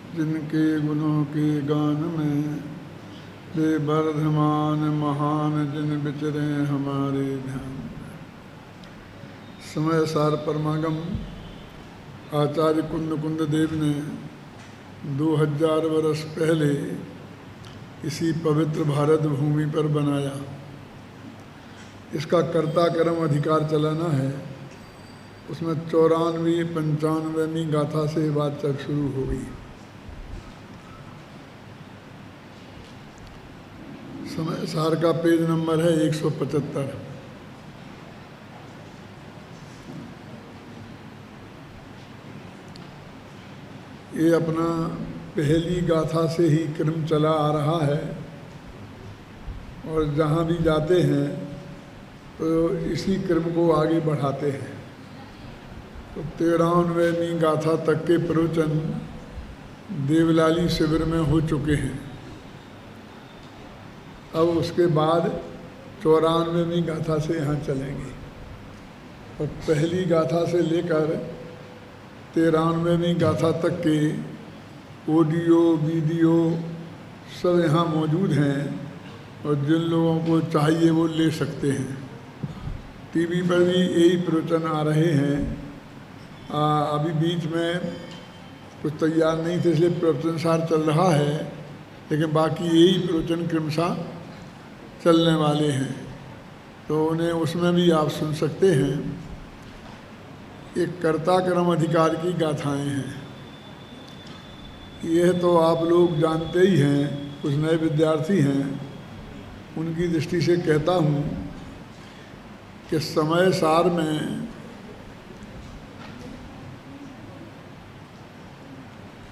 जिनके गुणों के गान में वे वर्धमान महान जिन विचरे हमारे ध्यान में। समय सार परमागम आचार्य कुंद देव ने 2000 वर्ष पहले इसी पवित्र भारत भूमि पर बनाया। इसका कर्ता कर्म अधिकार चलाना है। उसमें 94 95वीं गाथा से बात चल शुरू हो गई। समय सार का पेज नंबर है 175। ये अपना पहली गाथा से ही क्रम चला आ रहा है और जहाँ भी जाते हैं तो इसी क्रम को आगे बढ़ाते हैं। तो 93वीं गाथा तक के प्रवचन देवलाली शिविर में हो चुके हैं। अब उसके बाद 94वीं गाथा से यहाँ चलेंगे और पहली गाथा से लेकर 93वीं गाथा तक के ऑडियो वीडियो सब यहाँ मौजूद हैं और जिन लोगों को चाहिए वो ले सकते हैं। टीवी पर भी यही प्रवचन आ रहे हैं। अभी बीच में कुछ तैयार नहीं थे इसलिए प्रवचन सार चल रहा है, लेकिन बाकी यही प्रवचन क्रमशः चलने वाले हैं, तो उन्हें उसमें भी आप सुन सकते हैं। एक कर्ता कर्म अधिकार की गाथाएं हैं। यह तो आप लोग जानते ही हैं, कुछ नए विद्यार्थी हैं उनकी दृष्टि से कहता हूँ कि समय सार में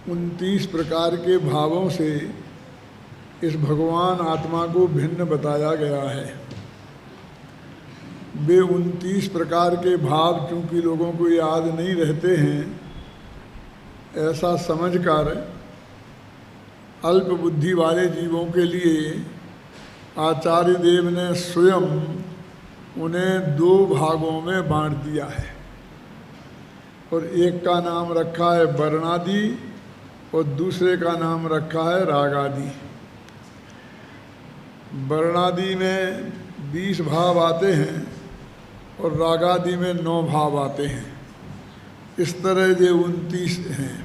29 प्रकार के भावों से इस भगवान आत्मा को भिन्न बताया गया है। वे 29 प्रकार के भाव चूँकि लोगों को याद नहीं रहते हैं, ऐसा समझकर अल्प बुद्धि वाले जीवों के लिए आचार्य देव ने स्वयं उन्हें 2 भागों में बांट दिया है और एक का नाम रखा है वर्णादि और दूसरे का नाम रखा है रागादि। वर्णादि में 20 भाव आते हैं और रागादि में 9 भाव आते हैं। इस तरह ये 29 हैं।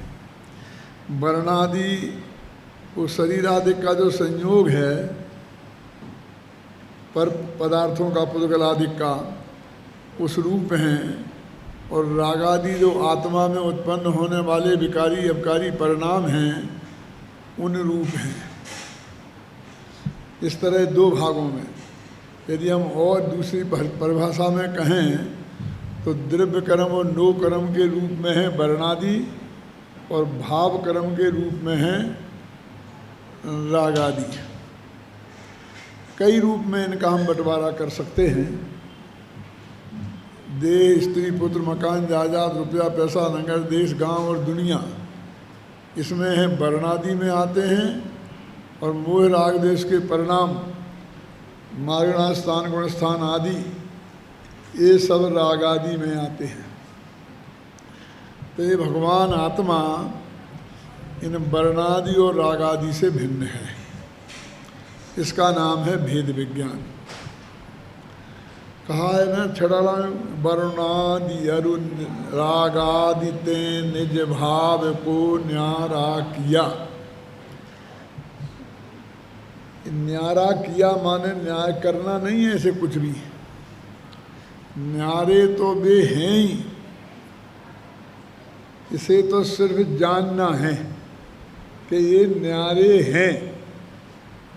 वर्णादि वो शरीर आदि का जो संयोग है पर पदार्थों का पुद्गलादि का उस रूप हैं, और रागादि जो आत्मा में उत्पन्न होने वाले विकारी अपकारी परिणाम हैं उन रूप हैं। इस तरह 2 भागों में। यदि हम और दूसरी परिभाषा में कहें तो द्रव्य कर्म और नो कर्म के रूप में है वर्णादि और भाव कर्म के रूप में है रागादि। कई रूप में इनका हम बंटवारा कर सकते हैं। देह, स्त्री, पुत्र, मकान, जायदाद, रुपया, पैसा, नगर, देश, गांव और दुनिया, इसमें है वर्णादि में आते हैं। और मोह राग देश के परिणाम मारणा स्थान गुण स्थान आदि ये सब रागादि में आते हैं। तो ये भगवान आत्मा इन वर्णादि और रागादि से भिन्न है। इसका नाम है भेद विज्ञान। कहा है ना छड़ाला वर्णादि अरुण रागादि ते निज भाव को न्यारा किया। न्यारा किया माने न्याय करना नहीं है ऐसे कुछ भी। न्यारे तो वे हैं ही, इसे तो सिर्फ जानना है कि ये न्यारे हैं।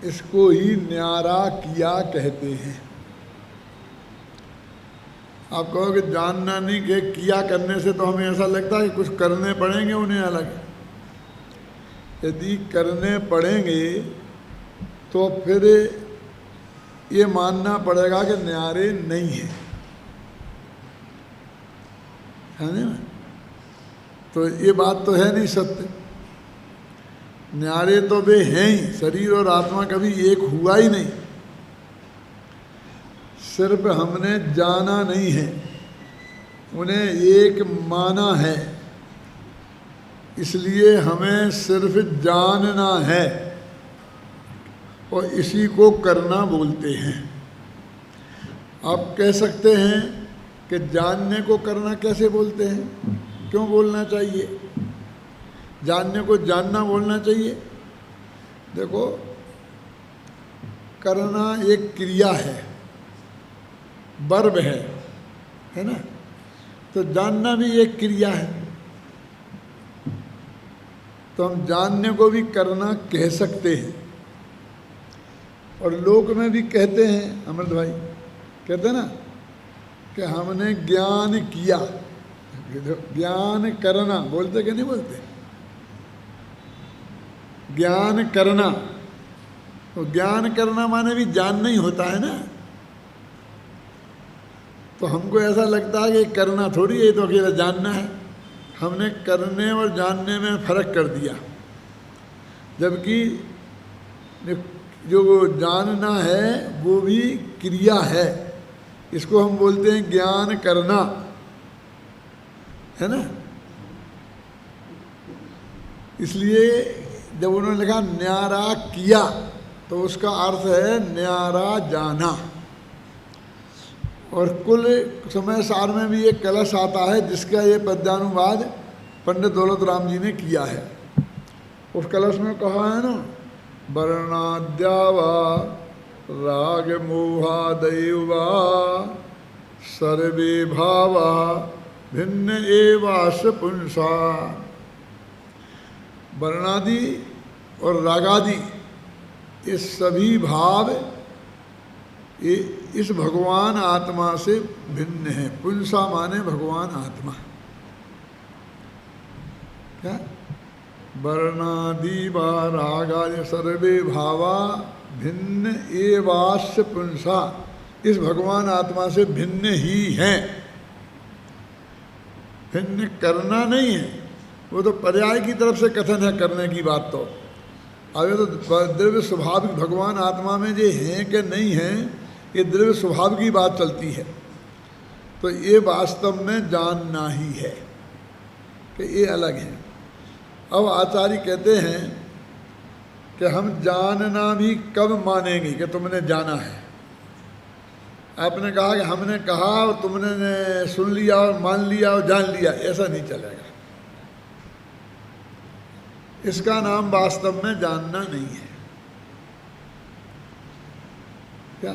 इसको ही न्यारा किया कहते हैं। आप कहोगे जानना नहीं कि किया करने से तो हमें ऐसा लगता है कि कुछ करने पड़ेंगे उन्हें अलग। यदि करने पड़ेंगे तो फिर ये मानना पड़ेगा कि न्यारे नहीं है, है ना? तो ये बात तो है नहीं सत्य। न्यारे तो वे हैं ही। शरीर और आत्मा कभी एक हुआ ही नहीं, सिर्फ हमने जाना नहीं है, उन्हें एक माना है। इसलिए हमें सिर्फ जानना है और इसी को करना बोलते हैं। आप कह सकते हैं कि जानने को करना कैसे बोलते हैं, क्यों बोलना चाहिए? जानने को जानना बोलना चाहिए। देखो, करना एक क्रिया है, वर्ब है ना? तो जानना भी एक क्रिया है, तो हम जानने को भी करना कह सकते हैं। और लोक में भी कहते हैं, अमृत भाई कहते हैं ना कि हमने ज्ञान किया। ज्ञान करना बोलते कि नहीं बोलते? ज्ञान करना, तो ज्ञान करना माने भी जानना ही होता है ना। तो हमको ऐसा लगता है कि करना थोड़ी है, तो अकेला जानना है। हमने करने और जानने में फ़र्क कर दिया, जबकि जो जानना है वो भी क्रिया है। इसको हम बोलते हैं ज्ञान करना, है ना? इसलिए जब उन्होंने लिखा न्यारा किया, तो उसका अर्थ है न्यारा जाना। और कुल समय सार में भी एक कलश आता है जिसका ये पद्यानुवाद पंडित दौलत राम जी ने किया है। उस कलश में कहा है ना, वर्णाद्यावा राग मोहादयवा सर्वे भावा भिन्न एवास पुंसा। वर्णादि और रागादि ये सभी भाव इस भगवान आत्मा से भिन्न है। पुंसा माने भगवान आत्मा। क्या? वर्णादि व रागादि सर्वे भावा भिन्न एवास्य पुंसा, इस भगवान आत्मा से भिन्न ही हैं। भिन्न करना नहीं है, वो तो पर्याय की तरफ से कथन है करने की बात। तो अभी तो द्रव्य स्वाभाविक भगवान आत्मा में जो हैं कि नहीं हैं, ये द्रव्य स्वभाव की बात चलती है। तो ये वास्तव में जानना ही है कि ये अलग है। अब आचार्य कहते हैं कि हम जानना भी कब मानेंगे कि तुमने जाना है। आपने कहा कि हमने कहा और तुमने सुन लिया और मान लिया और जान लिया, ऐसा नहीं चलेगा। इसका नाम वास्तव में जानना नहीं है। क्या?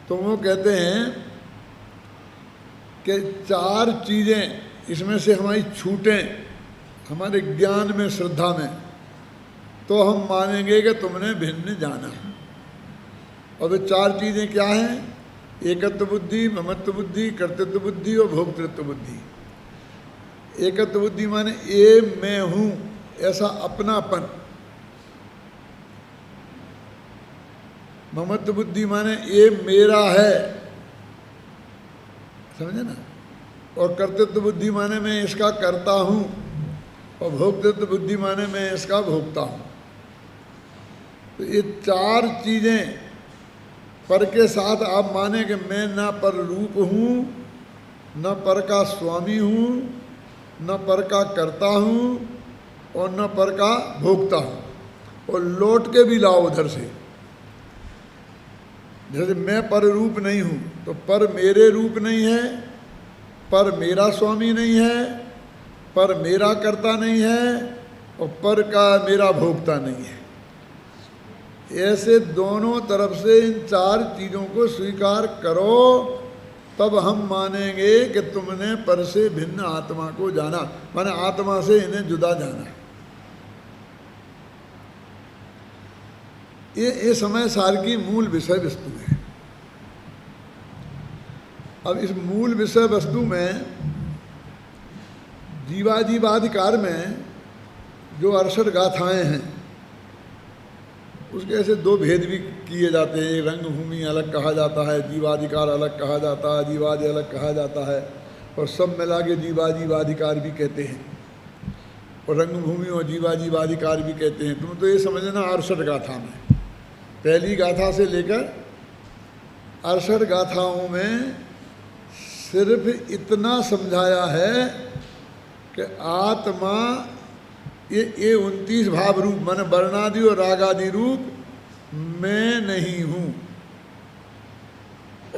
तो वो कहते हैं कि चार चीज़ें इसमें से हमारी छूटें हमारे ज्ञान में, श्रद्धा में, तो हम मानेंगे कि तुमने भिन्न जाना। और वे चार चीज़ें क्या हैं? एकत्व बुद्धि, ममत्व बुद्धि, कर्तृत्व बुद्धि और भोक्तृत्व बुद्धि। एकत्व बुद्धि माने ये मैं हूँ, ऐसा अपनापन। ममत्व बुद्धि माने ये मेरा है, समझे ना? और कर्तृत्व बुद्धि माने मैं इसका करता हूँ, और भोक्तृत्व बुद्धि माने मैं इसका भोगता हूँ। तो ये चार चीज़ें पर के साथ आप माने कि मैं न पर रूप हूँ, न पर का स्वामी हूँ, न पर का करता हूँ और न पर का भोगता हूँ। और लौट के भी लाओ उधर से, जैसे मैं पर रूप नहीं हूँ तो पर मेरे रूप नहीं है, पर मेरा स्वामी नहीं है, पर मेरा कर्ता नहीं है और पर का मेरा भोगता नहीं है। ऐसे दोनों तरफ से इन चार चीज़ों को स्वीकार करो, तब हम मानेंगे कि तुमने पर से भिन्न आत्मा को जाना, माने आत्मा से इन्हें जुदा जाना। ये समय सार की मूल विषय वस्तु है। अब इस मूल विषय वस्तु में जीवाजीवाधिकार में जो 68 गाथाएं हैं, उसके ऐसे दो भेद भी किए जाते हैं। रंगभूमि अलग कहा जाता है, जीवाधिकार अलग कहा जाता है, जीवादि अलग कहा जाता है, और सब मिला के जीवाजीवाधिकार भी कहते हैं, और रंगभूमि और जीवाजीवाधिकार भी कहते हैं। तुम तो ये समझ लेना 68 गाथा में, पहली गाथा से लेकर 68 गाथाओं में सिर्फ इतना समझाया है कि आत्मा ये 29 भाव रूप मन वर्णादि और रागादि रूप मैं नहीं हूँ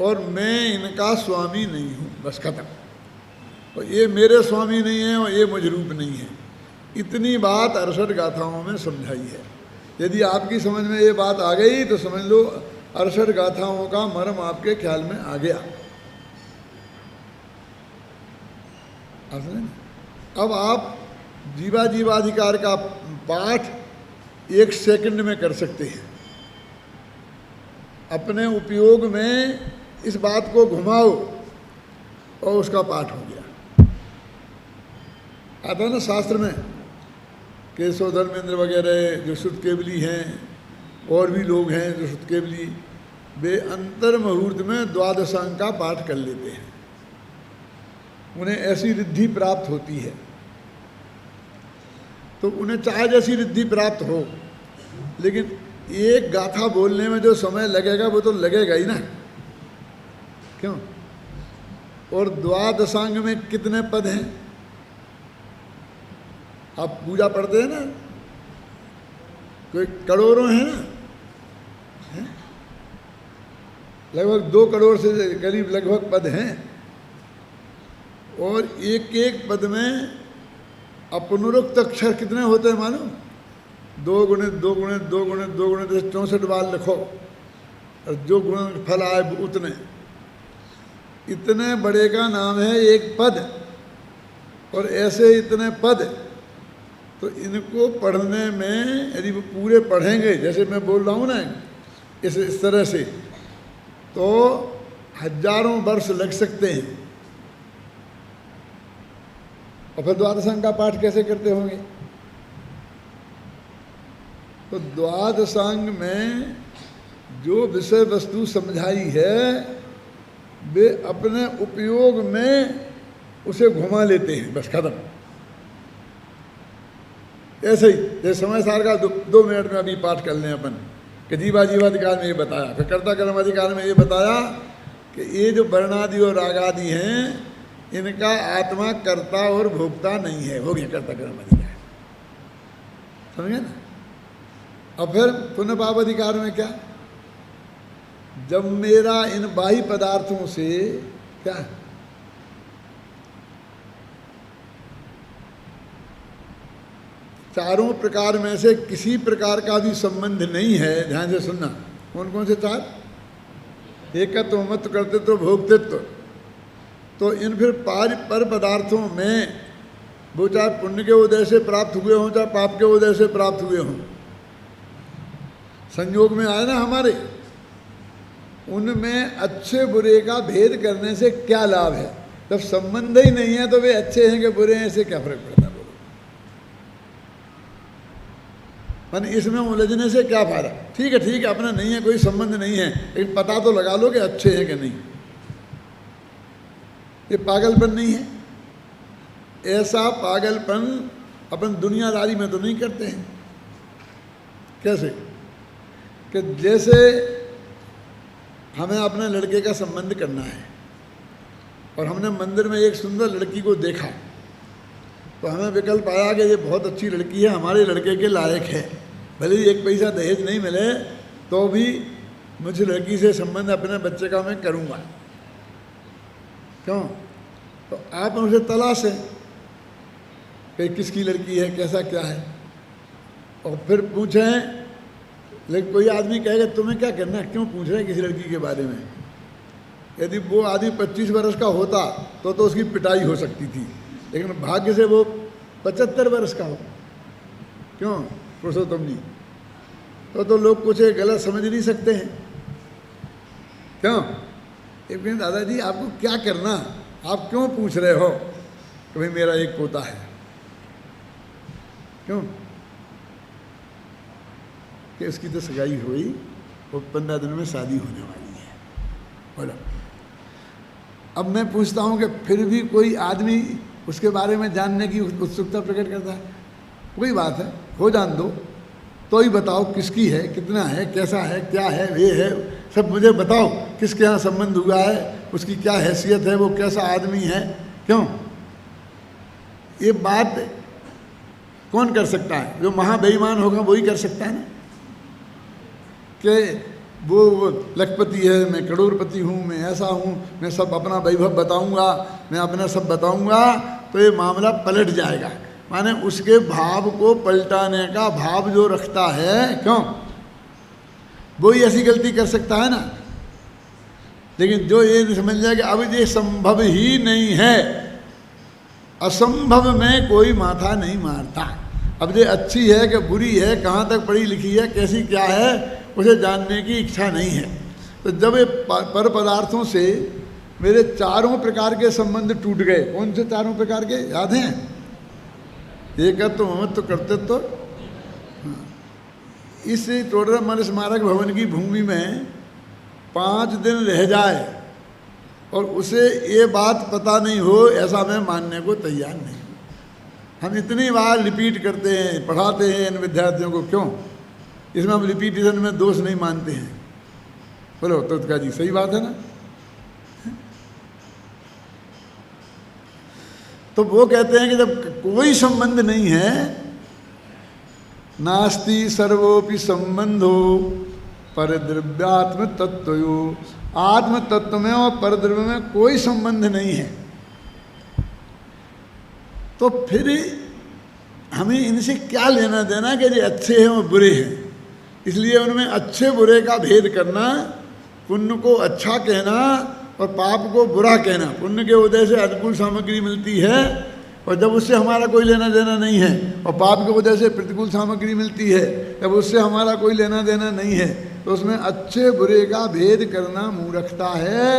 और मैं इनका स्वामी नहीं हूँ, बस खत्म। और ये मेरे स्वामी नहीं है और ये मुझ रूप नहीं है। इतनी बात 68 गाथाओं में समझाई है। यदि आपकी समझ में ये बात आ गई तो समझ लो 68 गाथाओं का मर्म आपके ख्याल में आ गया। अब आप जीवा जीवाधिकार का पाठ 1 सेकंड में कर सकते हैं। अपने उपयोग में इस बात को घुमाओ और उसका पाठ हो गया। आता है ना शास्त्र में, केशव धर्मेंद्र वगैरह जो शुद्ध केवली हैं, और भी लोग हैं जो शुद्ध केवली, वे अंतर मुहूर्त में द्वादशांग का पाठ कर लेते हैं। उन्हें ऐसी रिद्धि प्राप्त होती है। तो उन्हें चाहे जैसी रिद्धि प्राप्त हो, लेकिन एक गाथा बोलने में जो समय लगेगा वो तो लगेगा ही ना, क्यों? और द्वादशांग में कितने पद हैं? आप पूजा पढ़ते हैं ना, कोई करोड़ों हैं ना, लगभग 2 करोड़ से करीब लगभग पद हैं। और एक एक पद में अपनुरुक्त अक्षर कितने होते हैं मालूम? 2 गुणित 2 गुणित 2 गुणित 2 गुणित 64 बार लिखो और जो गुण फल आए उतने। इतने बड़े का नाम है एक पद। और ऐसे इतने पद, तो इनको पढ़ने में यदि वो पूरे पढ़ेंगे, जैसे मैं बोल रहा हूँ ना, इस तरह से, तो हजारों वर्ष लग सकते हैं। और फिर द्वादशांग का पाठ कैसे करते होंगे? तो द्वादशांग में जो विषय वस्तु समझाई है वे अपने उपयोग में उसे घुमा लेते हैं, बस खत्म। ऐसे ही जैसे समय सार का 2 मिनट में अभी पाठ कर लें अपन कि जीवा जीवाधिकार में ये बताया, फिर कर्ता कर्म अधिकार में ये बताया कि ये जो वर्णादि और रागादि हैं इनका आत्मा कर्ता और भोक्ता नहीं है। हो गया कर्ता कर्म अधिकार, समझे ना? अब फिर पुण्य पाप अधिकार में क्या? जब मेरा इन बाह्य पदार्थों से क्या चारों प्रकार में से किसी प्रकार का भी संबंध नहीं है, ध्यान से सुनना। कौन कौन से 4? एकत्व, मत, कर्तृत्व, भोक्तृत्व। तो इन फिर पर पदार्थों में वो चाहे पुण्य के उदय से प्राप्त हुए हों चाहे पाप के उदय से प्राप्त हुए हों, संयोग में आए ना हमारे, उनमें अच्छे बुरे का भेद करने से क्या लाभ है? जब संबंध ही नहीं है तो वे अच्छे हैं कि बुरे हैं, इससे क्या फर्क पड़ता है? बोलो, मन इसमें उलझने से क्या फायदा? ठीक है अपना नहीं है, कोई संबंध नहीं है, लेकिन पता तो लगा लो कि अच्छे हैं कि नहीं। ये पागलपन नहीं है? ऐसा पागलपन अपन दुनियादारी में तो नहीं करते हैं। कैसे? कि जैसे हमें अपने लड़के का संबंध करना है और हमने मंदिर में एक सुंदर लड़की को देखा, तो हमें विकल्प आया कि ये बहुत अच्छी लड़की है, हमारे लड़के के लायक है, भले ही 1 पैसा दहेज नहीं मिले तो भी मुझे लड़की से संबंध अपने बच्चे का मैं करूँगा। क्यों? तो आप उनसे तलाश है कि किसकी लड़की है, कैसा क्या है, और फिर पूछें। लेकिन कोई आदमी कहेगा तुम्हें क्या करना, क्यों पूछ रहे हैं किसी लड़की के बारे में? यदि वो आदमी 25 वर्ष का होता तो उसकी पिटाई हो सकती थी, लेकिन भाग्य से वो 75 वर्ष का हो। क्यों पुरुषोत्तम जी? तो लोग कुछ गलत समझ नहीं सकते हैं। क्यों? एक दिन दादाजी आपको क्या करना, आप क्यों पूछ रहे हो कि भाई मेरा एक पोता है? क्यों? कि इसकी तो सगाई हुई और 15 दिन में शादी होने वाली है। बोलो, अब मैं पूछता हूँ कि फिर भी कोई आदमी उसके बारे में जानने की उत्सुकता प्रकट करता है। कोई बात है, हो जान दो, तो ही बताओ किसकी है, कितना है, कैसा है, क्या है, वे है, सब मुझे बताओ। किसके यहाँ संबंध हुआ है, उसकी क्या हैसियत है, वो कैसा आदमी है। क्यों? ये बात कौन कर सकता है? जो महाबेईमान होगा वही कर सकता है ना। कि वो लखपति है, मैं करोड़पति हूँ, मैं ऐसा हूँ, मैं सब अपना वैभव बताऊँगा, मैं अपना सब बताऊँगा, तो ये मामला पलट जाएगा। माने उसके भाव को पलटाने का भाव जो रखता है, क्यों, वही ऐसी गलती कर सकता है ना। लेकिन जो ये समझ जाए कि अब ये संभव ही नहीं है, असंभव में कोई माथा नहीं मारता। अब ये अच्छी है कि बुरी है, कहाँ तक पढ़ी लिखी है, कैसी क्या है, उसे जानने की इच्छा नहीं है। तो जब ये पर पदार्थों से मेरे चारों प्रकार के संबंध टूट गए, कौन से चारों प्रकार के याद हैं? एकत्व, ममत्व, कर्तृत्व। इस टोडरमल स्मारक भवन की भूमि में 5 दिन रह जाए और उसे ये बात पता नहीं हो, ऐसा मैं मानने को तैयार नहीं। हम इतनी बार रिपीट करते हैं, पढ़ाते हैं इन विद्यार्थियों को, क्यों? इसमें हम रिपीटिशन में दोष नहीं मानते हैं। बोलो तो जी सही बात है ना। तो वो कहते हैं कि जब कोई संबंध नहीं है, नास्ति सर्वोपि संबंधो परद्रव्यात्म तत्वयो, आत्म तत्व में और परद्रव्य में कोई संबंध नहीं है, तो फिर हमें इनसे क्या लेना देना कि ये अच्छे हैं और बुरे हैं। इसलिए उनमें अच्छे बुरे का भेद करना, पुण्य को अच्छा कहना और पाप को बुरा कहना। पुण्य के उदय से अनुकूल सामग्री मिलती है और जब उससे हमारा कोई लेना देना नहीं है, और पाप के वजह से प्रतिकूल सामग्री मिलती है जब उससे हमारा कोई लेना देना नहीं है, तो उसमें अच्छे बुरे का भेद करना मूर्खता है।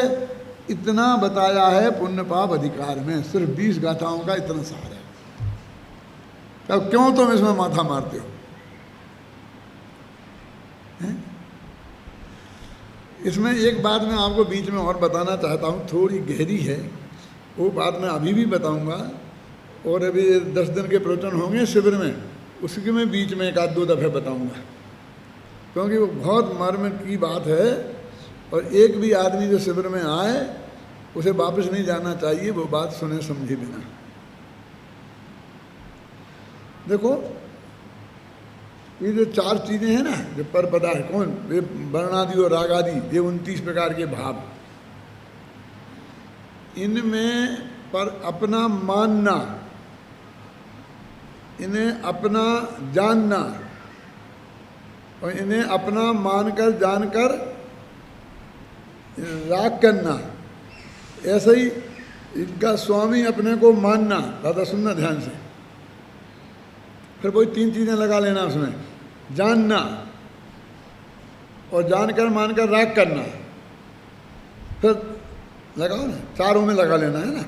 इतना बताया है पुण्य पाप अधिकार में, सिर्फ 20 गाथाओं का इतना सार है। तब क्यों तुम इसमें माथा मारते हो? इसमें एक बात मैं आपको बीच में और बताना चाहता हूँ, थोड़ी गहरी है, वो बात मैं अभी भी बताऊँगा। और अभी 10 दिन के प्रवचन होंगे शिविर में, उसके मैं बीच में 1-2 दफ़े बताऊँगा, क्योंकि वो बहुत मर्म की बात है। और एक भी आदमी जो शिविर में आए उसे वापस नहीं जाना चाहिए वो बात सुने समझे बिना। देखो ये जो 4 चीज़ें हैं ना, जो पर पदार्थ, कौन, वे वर्णादि और रागादि, ये 29 प्रकार के भाव, इनमें पर अपना मानना, इन्हें अपना जानना और इन्हें अपना मानकर जानकर राग करना, ऐसे ही इनका स्वामी अपने को मानना। दादा सुनना ध्यान से, फिर वही 3 चीज़ें लगा लेना उसमें, जानना और जानकर मानकर राग करना, फिर लगाओ ना, चारों में लगा लेना है ना।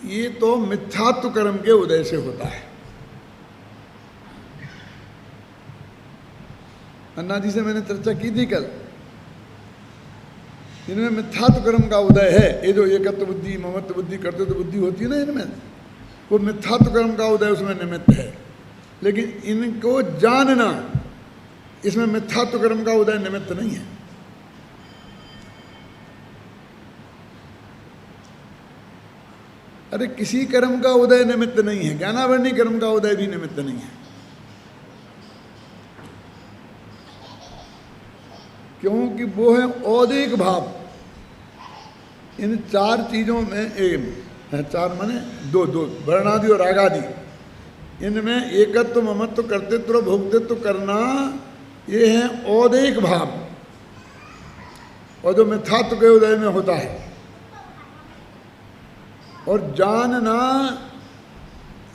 ये तो मिथ्यात्व कर्म के उदय से होता है। अन्ना जी से मैंने चर्चा की थी कल, इनमें मिथ्यात्व कर्म का उदय है। ये जो एकत्व बुद्धि, ममत्व बुद्धि, कर्तृत्व बुद्धि होती है ना, इनमें वो मिथ्यात्व कर्म का उदय उसमें निमित्त है। लेकिन इनको जानना, इसमें मिथ्यात्व कर्म का उदय निमित्त नहीं है। अरे किसी कर्म का उदय निमित्त नहीं है, ज्ञानावरणी कर्म का उदय भी निमित्त नहीं है। क्योंकि वो है औदिक भाव। इन 4 चीज़ों में 4 माने 2 वर्णादि और रागादि, इनमें एकत्व, ममत्व, कर्तृत्व, भोक्तृत्व करना, ये है औदिक भाव, और जो मिथ्यात्व के उदय में होता है। और जानना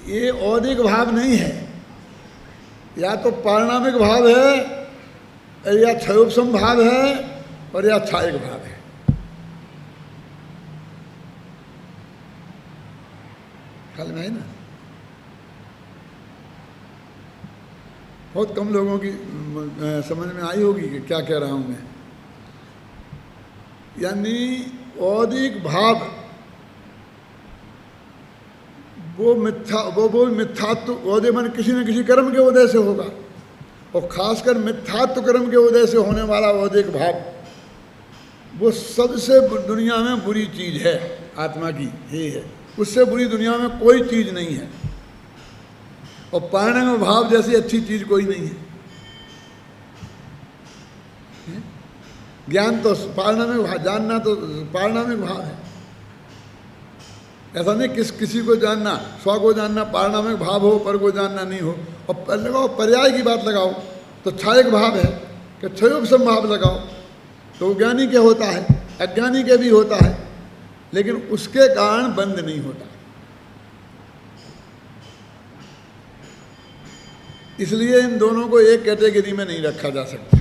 ये औदिक भाव नहीं है, या तो पारिणामिक भाव है, या क्षयोपशम भाव है, और या क्षायक भाव है। ख्याल में आई ना? बहुत कम लोगों की समझ में आई होगी कि क्या कह रहा हूं मैं। यानी औदिक भाव वो मिथ्यात्व उदय मन किसी न किसी कर्म के उदय से होगा, और खासकर मिथ्यात्व कर्म के उदय से होने वाला औदिक भाव वो सबसे दुनिया में बुरी चीज़ है। आत्मा की ये है, उससे बुरी दुनिया में कोई चीज़ नहीं है। और पारणंग भाव जैसी अच्छी चीज कोई नहीं है। ज्ञान तो पारणंग भाव, जानना तो पारणंग भाव है। ऐसा नहीं किसी को जानना, स्व को जानना पारणंग भाव हो, पर को जानना नहीं हो। और लगाओ पर्याय की बात लगाओ तो क्षयक भाव है कि क्षयोग संभाव लगाओ तो ज्ञानी के होता है, अज्ञानी के भी होता है, लेकिन उसके कारण बंद नहीं होता। इसलिए इन दोनों को एक कैटेगरी में नहीं रखा जा सकता।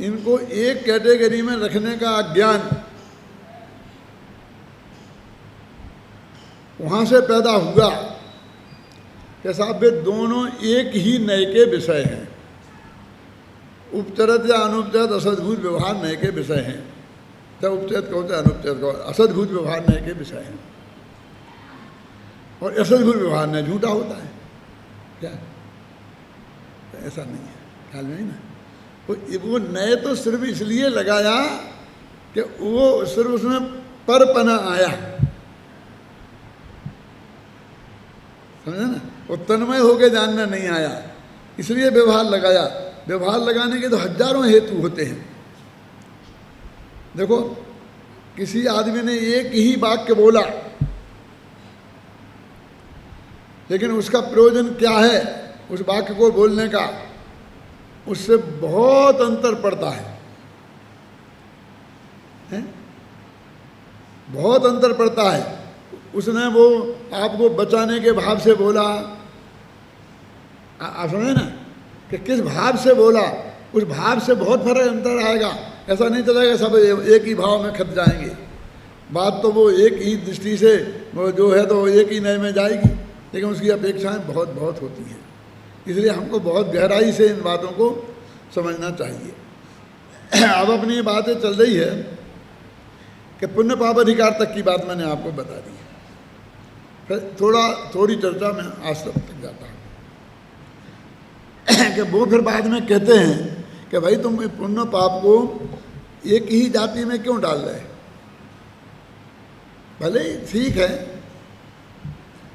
इनको एक कैटेगरी में रखने का अज्ञान वहां से पैदा हुआ कि साहब वे दोनों एक ही नए के विषय हैं। उपचरित या अनुपचरित असद्भूत व्यवहार नए के विषय हैं। चाहे उपचरित कहो चाहे अनुपचरित कहो, असद्भूत व्यवहार नए के विषय हैं। और असद्भूत व्यवहार नए झूठा होता है क्या? तो ऐसा नहीं है, ख्याल में ही ना। वो नए तो सिर्फ इसलिए लगाया कि वो सिर्फ उसमें परपना आया, समझा ना। वो तन्मय होके जानना नहीं आया, इसलिए व्यवहार लगाया। व्यवहार लगाने के तो हजारों हेतु होते हैं। देखो किसी आदमी ने एक ही वाक्य बोला, लेकिन उसका प्रयोजन क्या है उस वाक्य को बोलने का, उससे बहुत अंतर पड़ता है, बहुत अंतर पड़ता है। उसने वो आपको बचाने के भाव से बोला, आप समझे ना कि किस भाव से बोला, उस भाव से बहुत फर्क अंतर आएगा। ऐसा नहीं चलेगा सब एक ही भाव में खप जाएंगे। बात तो वो एक ही दृष्टि से वो जो है तो एक ही नए में जाएगी, लेकिन उसकी अपेक्षाएं बहुत बहुत होती हैं। इसलिए हमको बहुत गहराई से इन बातों को समझना चाहिए। अब अपनी बातें चल रही है कि पुण्य पाप अधिकार तक की बात मैंने आपको बता दी है। फिर थोड़ी चर्चा में आश्रम तक जाता हूँ कि वो फिर बाद में कहते हैं कि भाई तुम पुण्य पाप को एक ही जाति में क्यों डाल रहे? भले ही ठीक है,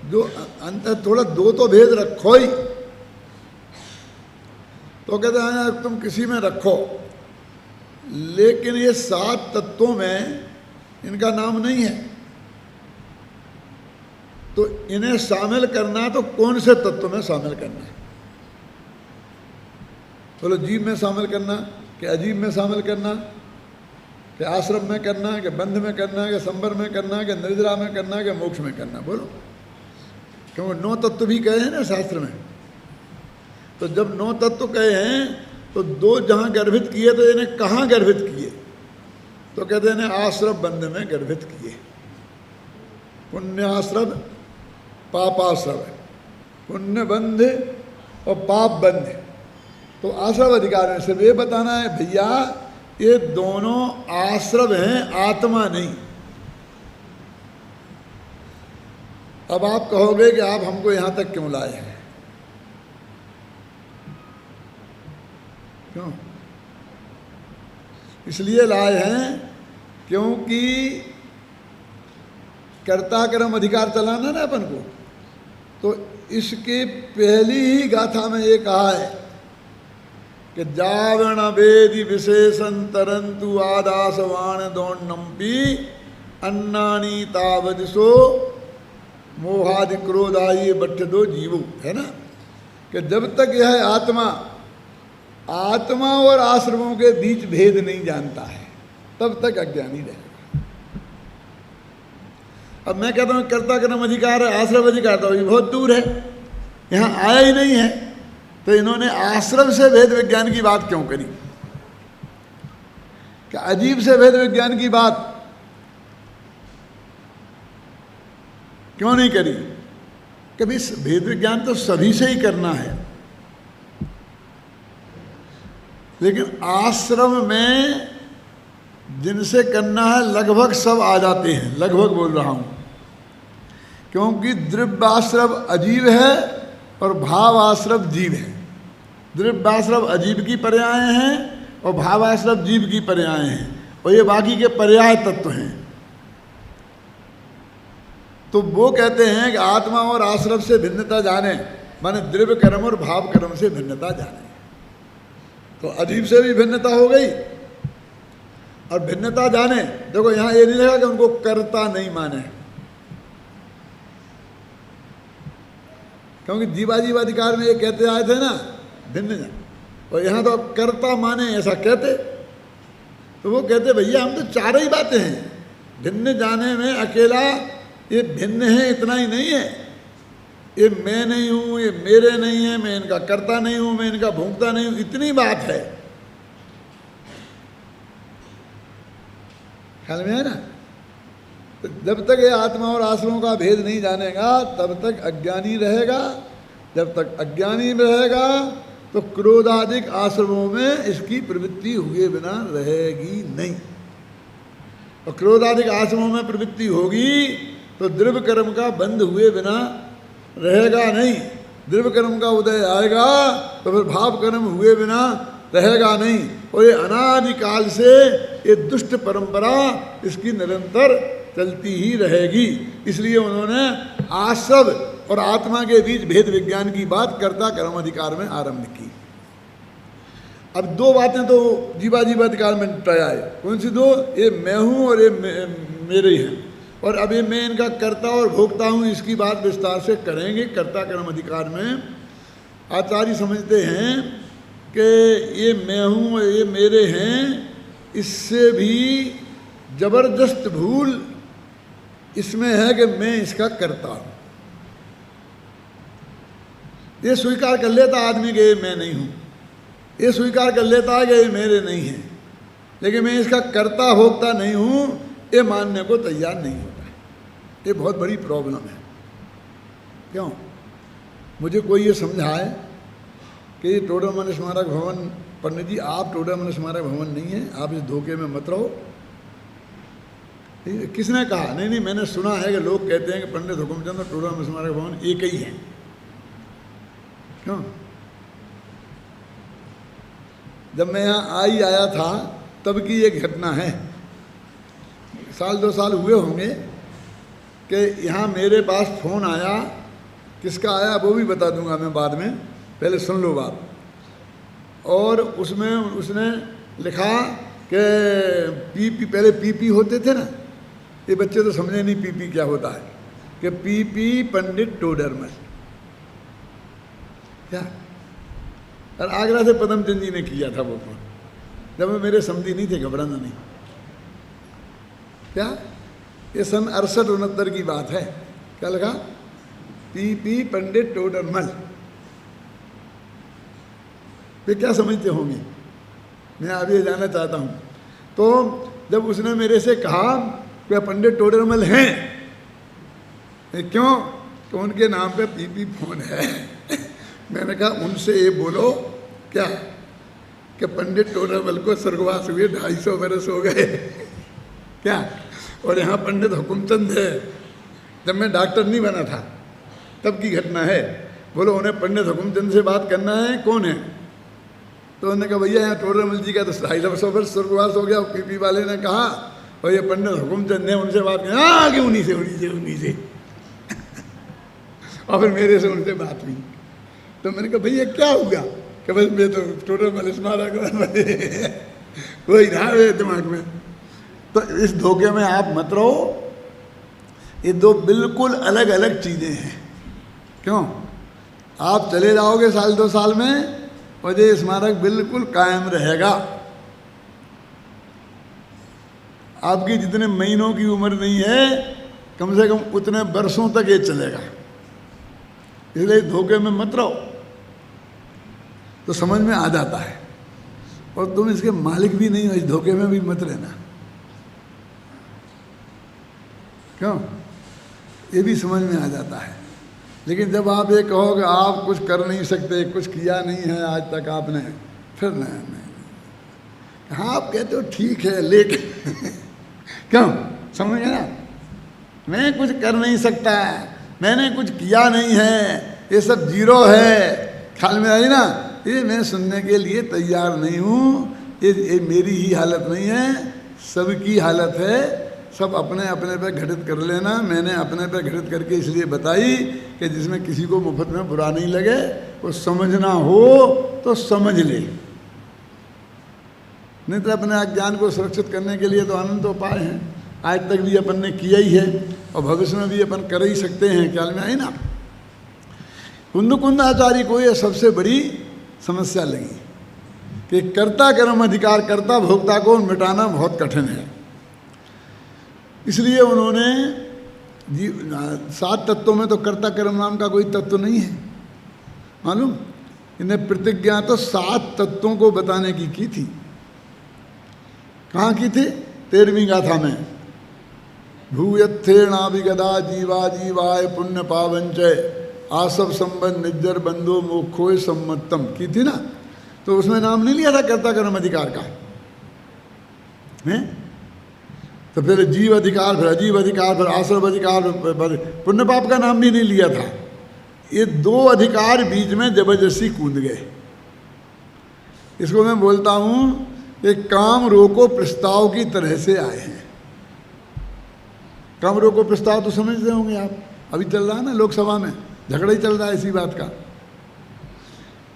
जो अंतर थोड़ा दो तो भेद रखो ही। तो कहते हैं तुम किसी में रखो, लेकिन ये 7 तत्वों में इनका नाम नहीं है, तो इन्हें शामिल करना तो कौन से तत्व में शामिल करना है? बोलो जीव में शामिल करना कि अजीब में शामिल करना, कि आश्रम में करना, कि बंध में करना, कि संबर में करना, कि निर्जरा में करना, कि मोक्ष में करना? बोलो, क्योंकि 9 तत्व भी कहे हैं ना शास्त्र में। तो जब 9 तत्व कहे हैं तो 2 जहाँ गर्भित किए तो इन्हें कहाँ गर्भित किए? तो कहते हैं आश्रम बंध में गर्भित किए। पुण्याश्रम पापाश्रम, पुण्य बंध और पाप बंध। तो आश्रम अधिकार में सिर्फ ये बताना है भैया ये दोनों आश्रम हैं, आत्मा नहीं। अब आप कहोगे कि आप हमको यहां तक क्यों लाए हैं? क्यों? इसलिए लाए हैं क्योंकि कर्ता कर्म अधिकार चलाना ना अपन को। तो इसके पहली ही गाथा में ये कहा है कि जावण वेदी विशेषण तरंतु आदासवाण दौड़नम्पी अन्नानी तावदिशो मोहादि क्रोधाई बट्ठ दो जीवो, है ना। कि जब तक यह आत्मा और आश्रमों के बीच भेद नहीं जानता है तब तक अज्ञानी रहेगा। अब मैं कहता हूँ कर्ता कर्म अधिकार है, आश्रम अधिकार, तो ये बहुत दूर है, यहाँ आया ही नहीं है। तो इन्होंने आश्रम से भेद विज्ञान की बात क्यों करी? क्या अजीब से भेद विज्ञान की बात क्यों नहीं करी? कभी भेद विज्ञान तो सभी से ही करना है, लेकिन आश्रम में जिनसे करना है लगभग सब आ जाते हैं। लगभग बोल रहा हूं क्योंकि द्रव्याश्रम अजीब है और भावाश्रम जीव है। द्रव्याश्रम अजीब की पर्याय हैं और भावाश्रम जीव की पर्याय हैं, और ये बाकी के पर्याय तत्व हैं। तो वो कहते हैं कि आत्मा और आश्रव से भिन्नता जाने, माने द्रव्य कर्म और भाव कर्म से भिन्नता जाने। तो अजीब से भी भिन्नता हो गई और भिन्नता जाने। देखो यहां ये नहीं लगा कि उनको कर्ता नहीं माने, क्योंकि जीवाजीव अधिकार में ये कहते आए थे ना भिन्न जाने, और यहां तो अब कर्ता माने ऐसा कहते। तो वो कहते भैया हम तो चार ही बातें हैं, भिन्न जाने में अकेला ये भिन्न है इतना ही नहीं है, ये मैं नहीं हूं, ये मेरे नहीं है, मैं इनका करता नहीं हूं, मैं इनका भोगता नहीं हूं, इतनी बात है। ख्याल में है ना? तो जब तक ये आत्मा और आश्रमों का भेद नहीं जानेगा तब तक अज्ञानी रहेगा। जब तक अज्ञानी रहेगा तो क्रोधादिक आश्रमों में इसकी प्रवृत्ति हुए बिना रहेगी नहीं, और क्रोधादिक आश्रमों में प्रवृत्ति होगी तो द्रव्य कर्म का बंध हुए बिना रहेगा नहीं। द्रव्य कर्म का उदय आएगा तो फिर भाव कर्म हुए बिना रहेगा नहीं। और ये अनादिकाल से ये दुष्ट परंपरा इसकी निरंतर चलती ही रहेगी। इसलिए उन्होंने आश्रव और आत्मा के बीच भेद विज्ञान की बात कर्ता कर्म अधिकार में आरंभ की। अब दो बातें तो जीवाजीव अधिकार में निपटाया है। कौन सी दो? ये मैं हूँ और ये मेरे हैं, और अब ये मैं इनका कर्ता और भोगता हूँ, इसकी बात विस्तार से करेंगे। कर्ता कर्म अधिकार में आचार्य समझते हैं कि ये मैं हूँ और ये मेरे हैं, इससे भी जबरदस्त भूल इसमें है कि मैं इसका कर्ता हूँ। ये स्वीकार कर लेता आदमी कि ये मैं नहीं हूँ, ये स्वीकार कर लेता है कि ये मेरे नहीं है, लेकिन मैं इसका कर्ता भोगता नहीं हूँ ये मानने को तैयार नहीं होता है। ये बहुत बड़ी प्रॉब्लम है। क्यों? मुझे कोई ये समझाए कि ये टोडरमल स्मारक भवन, पंडित जी आप टोडरमल स्मारक भवन नहीं है, आप इस धोखे में मत रहो। किसने कहा? नहीं नहीं, मैंने सुना है कि लोग कहते हैं कि पंडित हुकुमचंद और टोडरमल स्मारक भवन एक ही है। क्यों? जब मैं यहाँ आया था तब की एक घटना है, साल 2 साल हुए होंगे कि यहाँ मेरे पास फ़ोन आया। किसका आया वो भी बता दूंगा मैं बाद में, पहले सुन लो बात। और उसमें उसने लिखा कि पीपी, पहले पीपी होते थे ना, ये बच्चे तो समझे नहीं पीपी क्या होता है, कि पीपी पंडित टोडरमल क्या। और आगरा से पदमचंद जी ने किया था वो फोन, जब वो मेरे समझी नहीं थे, घबराना नहीं। क्या ये सन 68-69 की बात है। क्या लगा? पीपी पंडित टोडरमल। वे क्या समझते होंगे, मैं अभी ये जानना चाहता हूँ। तो जब उसने मेरे से कहा कि पंडित टोडरमल हैं, क्यों? तो उनके नाम पे पीपी फोन है। मैंने कहा उनसे ये बोलो क्या कि पंडित टोडरमल को स्वर्गवास हुए 250 बरस हो गए क्या, और यहाँ पंडित हुकुमचंद है। जब मैं डॉक्टर नहीं बना था तब की घटना है। बोलो उन्हें पंडित हुकुमचंद से बात करना है, कौन है? तो उन्होंने कहा भैया यहाँ टोडरमल जी का तो 250 वर्ष स्वर्गवास हो गया। पीपी वाले ने कहा और ये पंडित हुकुमचंद ने उनसे बात की। हाँ कि उन्हीं से और फिर मेरे से उनसे बात हुई। तो मैंने कहा भैया क्या हुआ? कि भाई मैं तो टोडरमल स्मारक वही रहा मेरे दिमाग में। तो इस धोखे में आप मत रहो, ये दो बिल्कुल अलग अलग चीज़ें हैं। क्यों? आप चले जाओगे साल 2 साल में और ये स्मारक बिल्कुल कायम रहेगा। आपकी जितने महीनों की उम्र नहीं है, कम से कम उतने वर्षों तक ये चलेगा। इसलिए धोखे में मत रहो, तो समझ में आ जाता है। और तुम इसके मालिक भी नहीं हो, इस धोखे में भी मत रहना। क्यों? ये भी समझ में आ जाता है। लेकिन जब आप ये कहो कि आप कुछ कर नहीं सकते, कुछ किया नहीं है आज तक आपने, फिर नहीं। हाँ आप कहते हो ठीक है, लेकिन क्यों? समझ गए ना? मैं कुछ कर नहीं सकता, मैंने कुछ किया नहीं है, ये सब जीरो है। ख्याल में आई ना? ये मैं सुनने के लिए तैयार नहीं हूँ। ये मेरी ही हालत नहीं है, सबकी हालत है। सब अपने अपने पे घटित कर लेना। मैंने अपने पे घटित करके इसलिए बताई कि जिसमें किसी को मुफ्त में बुरा नहीं लगे, वो समझना हो तो समझ ले, नहीं तो अपने अज्ञान को सुरक्षित करने के लिए तो अनंत उपाय हैं। आज तक भी अपन ने किया ही है और भविष्य में भी अपन कर ही सकते हैं। ख्याल में आई ना? कुंद आचार्य को यह सबसे बड़ी समस्या लगी कि कर्ता कर्म अधिकार, कर्ता भोक्ता को मिटाना बहुत कठिन है। इसलिए उन्होंने 7 तत्वों में तो कर्ता कर्म नाम का कोई तत्व नहीं है, मालूम? इन्हें प्रतिज्ञा तो 7 तत्वों को बताने की थी। कहाँ की थी? 13वीं गाथा में। भूयत्थेणाभिगदा जीवा जीवाय पुण्य पावंचय आसव संबंध निज्जर बंधो मोक्षोय सम्मतम की थी ना। तो उसमें नाम नहीं लिया था कर्ता कर्म अधिकार का, हैं? तो फिर जीव अधिकार, फिर अजीव अधिकार, फिर आश्रव अधिकार, पुण्य पाप का नाम भी नहीं लिया था। ये 2 अधिकार बीच में जबरदस्ती कूद गए। इसको मैं बोलता हूं कि काम रोको प्रस्ताव की तरह से आए हैं। काम रोको प्रस्ताव तो समझते होंगे आप, अभी चल रहा है ना लोकसभा में, झगड़ा ही चल रहा है इसी बात का।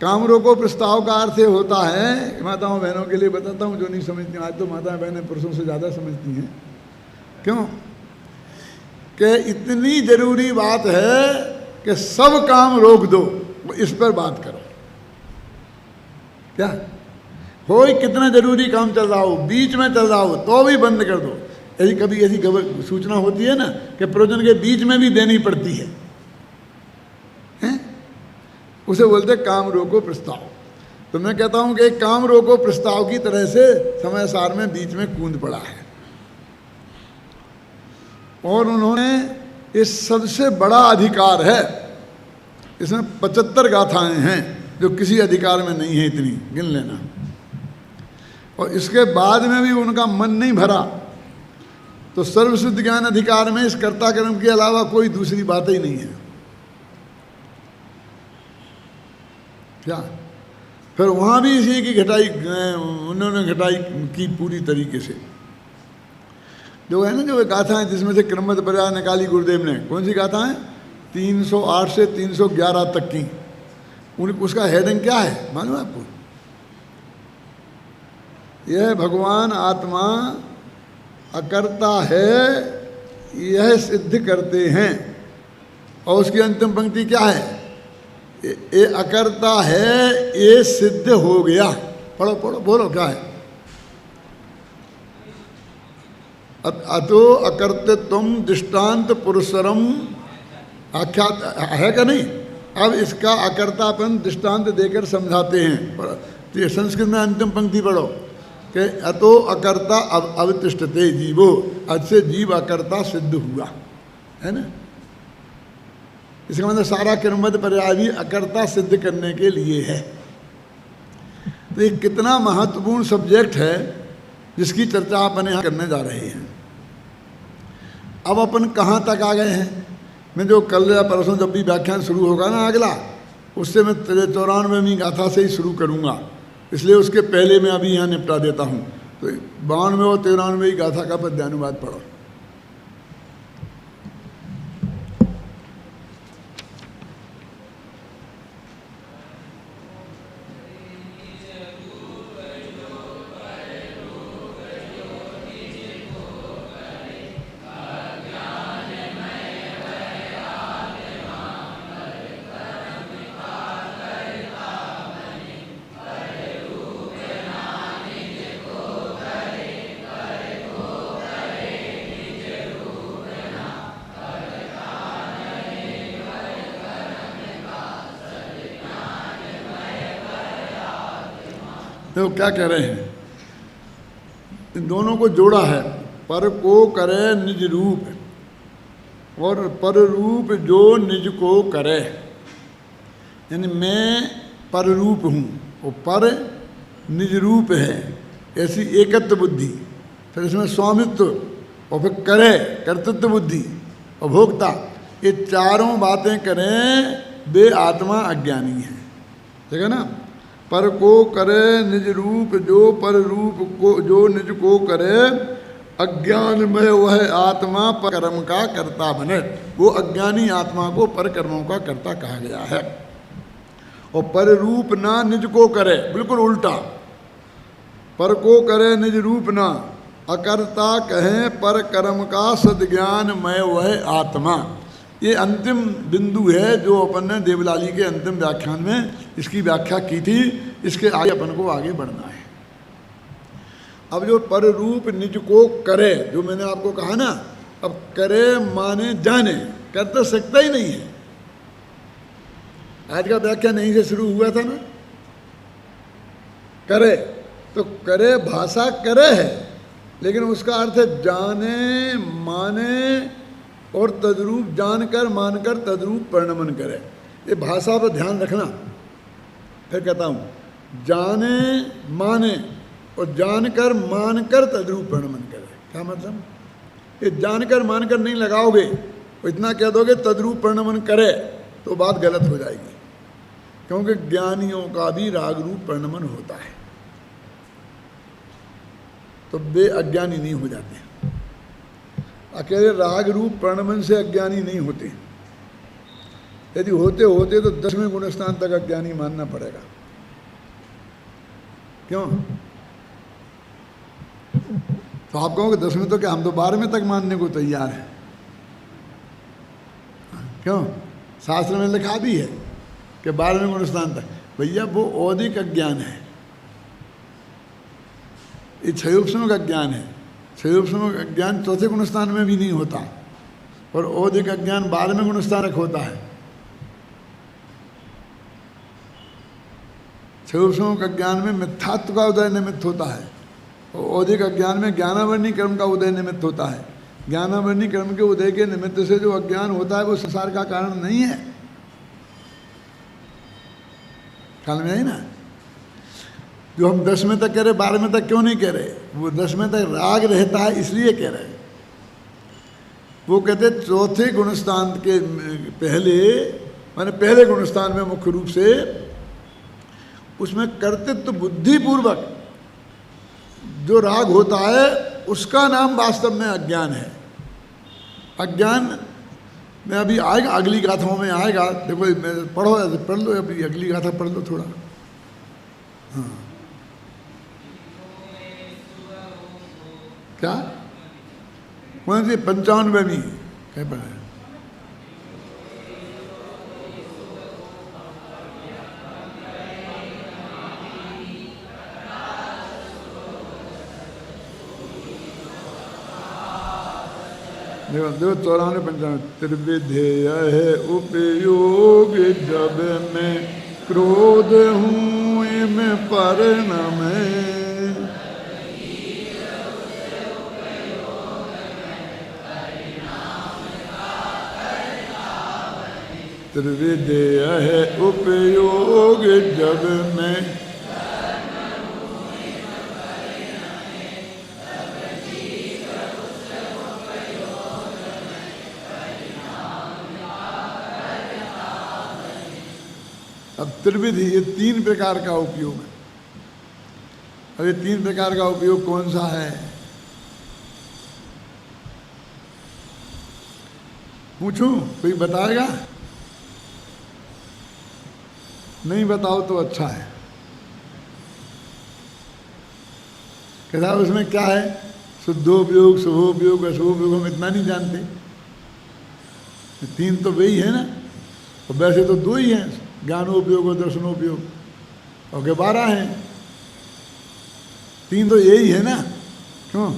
काम रोको प्रस्ताव का अर्थ ये होता है, माताओं बहनों के लिए बताता हूँ जो नहीं समझती, आज तो माताएं बहनें पुरुषों से ज़्यादा समझती हैं। क्यों? कि इतनी जरूरी बात है कि सब काम रोक दो, इस पर बात करो। क्या हो, कितना जरूरी काम चल रहा हो, बीच में चल रहा हो तो भी बंद कर दो। यदि कभी ऐसी सूचना होती है ना कि प्रयोजन के बीच में भी देनी पड़ती है, उसे बोलते काम रोको प्रस्ताव। तो मैं कहता हूं कि काम रोको प्रस्ताव की तरह से समय सार में बीच में कूद पड़ा है। और उन्होंने इस सबसे बड़ा अधिकार है, इसमें 75 गाथाएं हैं जो किसी अधिकार में नहीं है, इतनी गिन लेना। और इसके बाद में भी उनका मन नहीं भरा तो सर्वसिद्ध ज्ञान अधिकार में इस कर्ता कर्म के अलावा कोई दूसरी बात ही नहीं है। क्या? फिर वहाँ भी इसी की घटाई उन्होंने घटाई की पूरी तरीके से। जो है ना, जो गाथा है जिसमें से क्रमबद्ध पर्याय निकाली गुरुदेव ने, कौन सी गाथा है? 308 से 311 तक की। उसका हेडिंग क्या है मालूम आपको? यह भगवान आत्मा अकर्ता है, यह सिद्ध करते हैं। और उसकी अंतिम पंक्ति क्या है? ये अकर्ता है, ये सिद्ध हो गया। पढ़ो पढ़ो, बोलो क्या है? अतो अकर्तृत्वम दृष्टांत पुरुषरम आख्यात है क्या नहीं? अब इसका अकर्तापन दृष्टांत देकर समझाते हैं। ये संस्कृत में अंतिम पंक्ति पढ़ो कि अतो अकर्ता अवतिष्ठते जीवो, आज से जीव अकर्ता सिद्ध हुआ, है ना? इसका मतलब सारा क्रमबद्ध पर्याय भी अकर्ता सिद्ध करने के लिए है। तो ये कितना महत्वपूर्ण सब्जेक्ट है जिसकी चर्चा अपन यहाँ करने जा रहे हैं। अब अपन कहाँ तक आ गए हैं? मैं जो कल या परसों जब भी व्याख्यान शुरू होगा ना अगला, उससे मैं 94वीं गाथा से ही शुरू करूँगा, इसलिए उसके पहले मैं अभी यहाँ निपटा देता हूँ। तो 92 और 93वीं गाथा का पद्यानुवाद पढ़ो। देखो क्या कह रहे हैं, इन दोनों को जोड़ा है। पर को करे निज रूप और पर रूप जो निज को करे, यानी मैं पर रूप हूँ, वो पर निज रूप है, ऐसी एकत्व बुद्धि। फिर इसमें स्वामित्व और फिर करे कर्तृत्व बुद्धि और भोक्ता, ये चारों बातें करें वे आत्मा अज्ञानी है। ठीक है ना? पर को करे निज रूप जो पर रूप को जो निज को करे, अज्ञान में वह आत्मा परकर्म का कर्ता बने। वो अज्ञानी आत्मा को परकर्मों का कर्ता कहा गया है। और पर रूप ना निज को करे, बिल्कुल उल्टा, पर को करे निज रूप ना, अकर्ता कहें पर कर्म का सद्ज्ञान में वह आत्मा। ये अंतिम बिंदु है जो अपन ने देवलाली के अंतिम व्याख्यान में इसकी व्याख्या की थी। इसके आगे अपन को आगे बढ़ना है। अब जो पर रूप निज को करे, जो मैंने आपको कहा ना, अब करे माने जाने, कर तो सकता ही नहीं है। आज का व्याख्यान यहीं से शुरू हुआ था ना, करे, तो करे भाषा करे है, लेकिन उसका अर्थ है जाने माने और तद्रूप, जानकर मानकर तद्रूप परिणमन करे। ये भाषा पर ध्यान रखना। फिर कहता हूँ, जाने माने और जानकर मानकर तद्रूप परिणमन करे। क्या मतलब? ये जानकर मानकर नहीं लगाओगे, इतना कह दोगे तद्रूप परिणमन करे तो बात गलत हो जाएगी, क्योंकि ज्ञानियों का भी राग रूप परिणमन होता है, तो वे अज्ञानी नहीं हो जाते। अकेले राग रूप परिणमन से अज्ञानी नहीं होते। यदि होते होते तो 10वें गुणस्थान तक अज्ञानी मानना पड़ेगा। क्यों? तो आप कहोगे 10वें तो क्या, हम तो 12वें तक मानने को तैयार हैं। क्यों? शास्त्र में लिखा भी है कि 12वें गुणस्थान तक। भैया वो औदिक अज्ञान है, ये क्षयोपशम का ज्ञान है। क्षयोपशम का ज्ञान चौथे गुणस्थान में भी नहीं होता, और औदिक अज्ञान 12वें गुणस्थान तक होता है। क्षयोपशम का ज्ञान में मिथ्यात्व का उदय निमित्त होता है, और औदिक अज्ञान में ज्ञानावरणी कर्म का उदय निमित्त होता है। ज्ञानावरणी कर्म के उदय के निमित्त से जो अज्ञान होता है वो संसार का कारण नहीं है। ख्याल में आई ना? जो हम 10वें तक कह रहे, 12वें तक क्यों नहीं कह रहे? वो 10वें तक राग रहता है इसलिए कह रहे हैं। वो कहते चौथे गुणस्थान के पहले, माने पहले गुणस्थान में मुख्य रूप से उसमें कर्तृत्व बुद्धिपूर्वक जो राग होता है उसका नाम वास्तव में अज्ञान है। अज्ञान में अभी आएगा, अगली गाथाओं में आएगा। देखो पढ़ो, पढ़ लो, अभी अगली गाथा पढ़ लो थोड़ा। हाँ, क्या? कौन सी? 95वीं कहीं पर है? देखो 94 95। त्रिविधेय है उपयोग जब मैं क्रोध हूँ में परिणम। त्रिविधेय है उपयोग जब मैं, अब त्रिविधि, ये 3 प्रकार का उपयोग है। अब ये 3 प्रकार का उपयोग कौन सा है? पूछूं, कोई बताएगा? नहीं बताओ तो अच्छा है। कहता उसमें क्या है? शुद्धोपयोग, शुभोपयोग, अशुभोपयोग। हम इतना नहीं जानते। 3 तो वही है ना, और वैसे तो 2 ही हैं, ज्ञानोपयोग और दर्शनोपयोग, और के 12 हैं। 3 तो यही है ना। क्यों?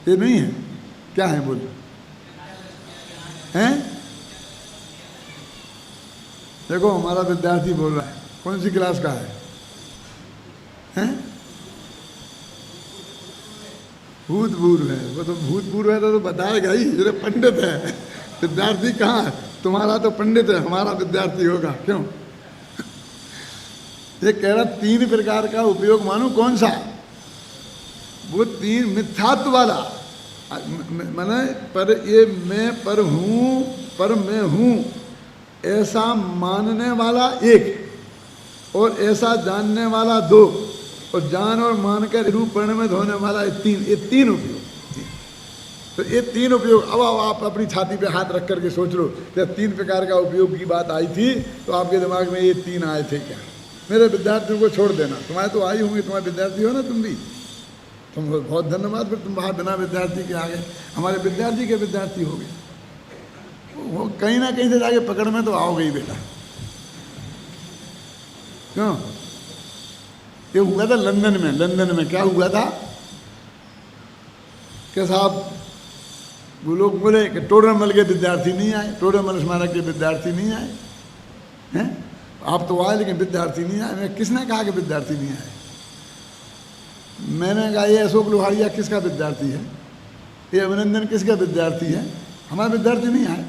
ये नहीं है? क्या है बोलो? हैं? देखो हमारा विद्यार्थी बोल रहा है। कौन सी क्लास का है? हैं? भूतपूर्व है। वो तो भूतपूर्व है तो बताएगा ही, ये पंडित है। विद्यार्थी कहाँ है? तुम्हारा तो पंडित है, हमारा विद्यार्थी होगा। क्यों? ये कह रहा 3 प्रकार का उपयोग मानो। कौन सा? वो 3 मिथ्यात्व वाला, माने पर ये मैं पर हूँ, पर मैं हूँ ऐसा मानने वाला 1, और ऐसा जानने वाला 2, और जान और मान कर रूप परिणमित होने वाला 3। ये 3 उपयोग। तो ये 3 उपयोग, अब आप अपनी छाती पे हाथ रख करके सोच लो, जब 3 प्रकार का उपयोग की बात आई थी तो आपके दिमाग में ये 3 आए थे क्या? मेरे विद्यार्थियों को छोड़ देना, तुम्हारे तो आई होंगी, तुम्हारे विद्यार्थी हो ना तुम भी, तुम बहुत धन्यवाद, फिर तुम बाहर बिना विद्यार्थी के आ गए, हमारे विद्यार्थी के विद्यार्थी हो गए। वो कहीं ना कहीं से जाके पकड़ में तो आओगे ही बेटा। क्यों? ये हुआ था लंदन में। लंदन में क्या हुआ था कि साहब वो लोग बोले कि टोडरमल के विद्यार्थी नहीं आए, टोडरमल स्मारक के विद्यार्थी नहीं आए हैं, आप तो आए लेकिन विद्यार्थी नहीं आए। मैं किसने कहा कि विद्यार्थी नहीं आए? मैंने कहा ये अशोक लोहारिया किसका विद्यार्थी है, ये अभिनंदन किसका विद्यार्थी है? हमारा विद्यार्थी नहीं आए।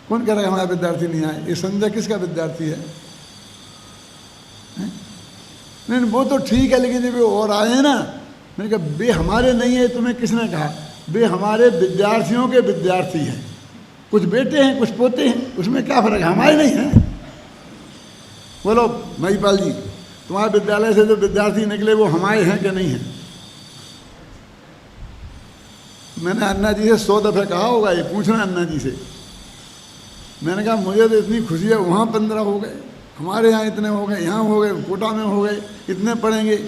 कौन कह रहा है हमारा विद्यार्थी नहीं आए? ये संजय किसका विद्यार्थी है? नहीं वो तो ठीक है, लेकिन जब और आए हैं ना, मैंने कहा बे हमारे नहीं है, तुम्हें किसने कहा? वे हमारे विद्यार्थियों के विद्यार्थी हैं, कुछ बेटे हैं कुछ पोते हैं, उसमें क्या फर्क है? हमारे नहीं हैं। बोलो महिपाल जी, तुम्हारे विद्यालय से जो विद्यार्थी निकले वो हमारे हैं कि नहीं हैं? मैंने अन्ना जी से 100 दफ़े कहा होगा, ये पूछना अन्ना जी से। मैंने कहा मुझे तो इतनी खुशी है, वहाँ 15 हो गए, हमारे यहाँ इतने हो गए, यहाँ हो गए, कोटा में हो गए, इतने पढ़ेंगे।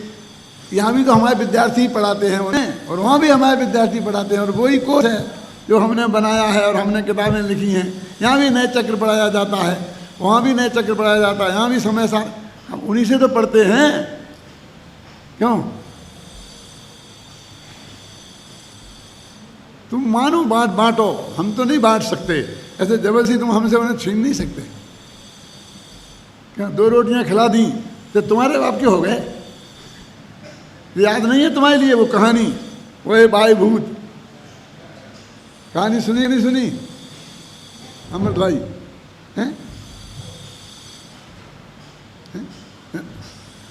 यहाँ भी तो हमारे विद्यार्थी पढ़ाते हैं उन्हें, और वहाँ भी हमारे विद्यार्थी पढ़ाते हैं, और वही कोर्स है जो हमने बनाया है और हमने किताबें लिखी हैं। यहाँ भी नए चक्र पढ़ाया जाता है, वहाँ भी नए चक्र पढ़ाया जाता है, यहाँ भी समय साथ हम उन्हीं से तो पढ़ते हैं। क्यों? तुम मानो बांटो, हम तो नहीं बांट सकते, ऐसे जबरदस्ती तुम हमसे उन्हें छीन नहीं सकते। क्या 2 रोटियां खिला दी तो तुम्हारे बाप के हो गए? याद नहीं है तुम्हारे लिए वो कहानी, वो बाई भूत कहानी सुनी नहीं सुनी अमृत भाई? हैं?